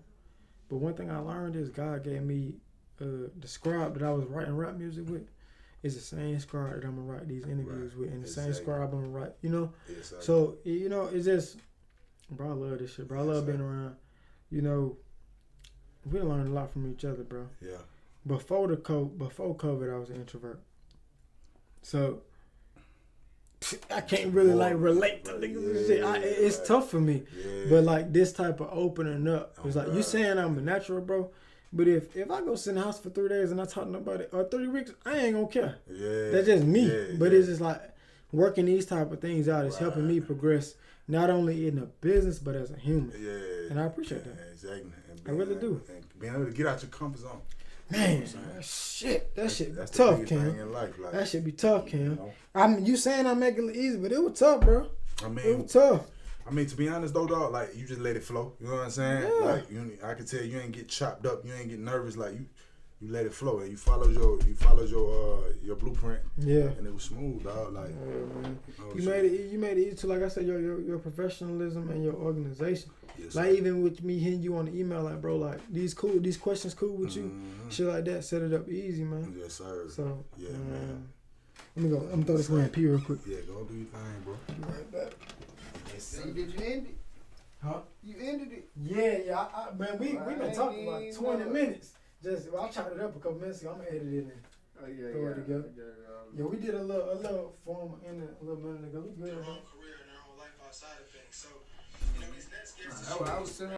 But one thing I learned is God gave me the scribe that I was writing rap music with. It's the same scribe that I'm gonna write these interviews with, and the same scribe I'm gonna write. You know, so you know, it's just, bro, I love this shit, bro. I love being around. You know, we learned a lot from each other, bro. Yeah. Before COVID, I was an introvert. So I can't really like relate to niggas and shit. It's tough for me. Yeah. But like this type of opening up, it's like you saying I'm a natural, bro. But if I go sit in the house for 3 days and I talk to nobody, or 3 weeks, I ain't gonna care. Yeah. That's just me. But it's just like working these type of things out is helping me progress, not only in the business but as a human. Yeah. And I appreciate that. Exactly. I really do. And being able to get out your comfort zone. Man, shit, that shit be tough, Cam. Like, that shit be tough, Cam. You know? I mean, you saying I'm making it easy, but it was tough, bro. I mean, it was tough. I mean, to be honest though, dog, like you just let it flow. You know what I'm saying? Yeah. Like I can tell you ain't get chopped up. You ain't get nervous. Like you let it flow and you followed your blueprint. Yeah. And it was smooth, dog. Like man. You made it easy to, like I said, your professionalism and your organization. Yes, like even with me hitting you on the email, like bro, like these questions cool with you, shit like that. Set it up easy, man. Yes, sir. So yeah, man. Let me go. I'm gonna throw this one in P real quick. Yeah, go do your thing, bro. Right back. Yes, did you end it? Huh? You ended it. Yeah. Man, we been talking about 20 minutes. I chopped it up a couple minutes ago. I'm gonna edit it in. Oh yeah, throw it together. Yeah, we did a little form in it a little minute ago. We good. Their own career and their own life outside of things. So, you know, these next guests. I was sitting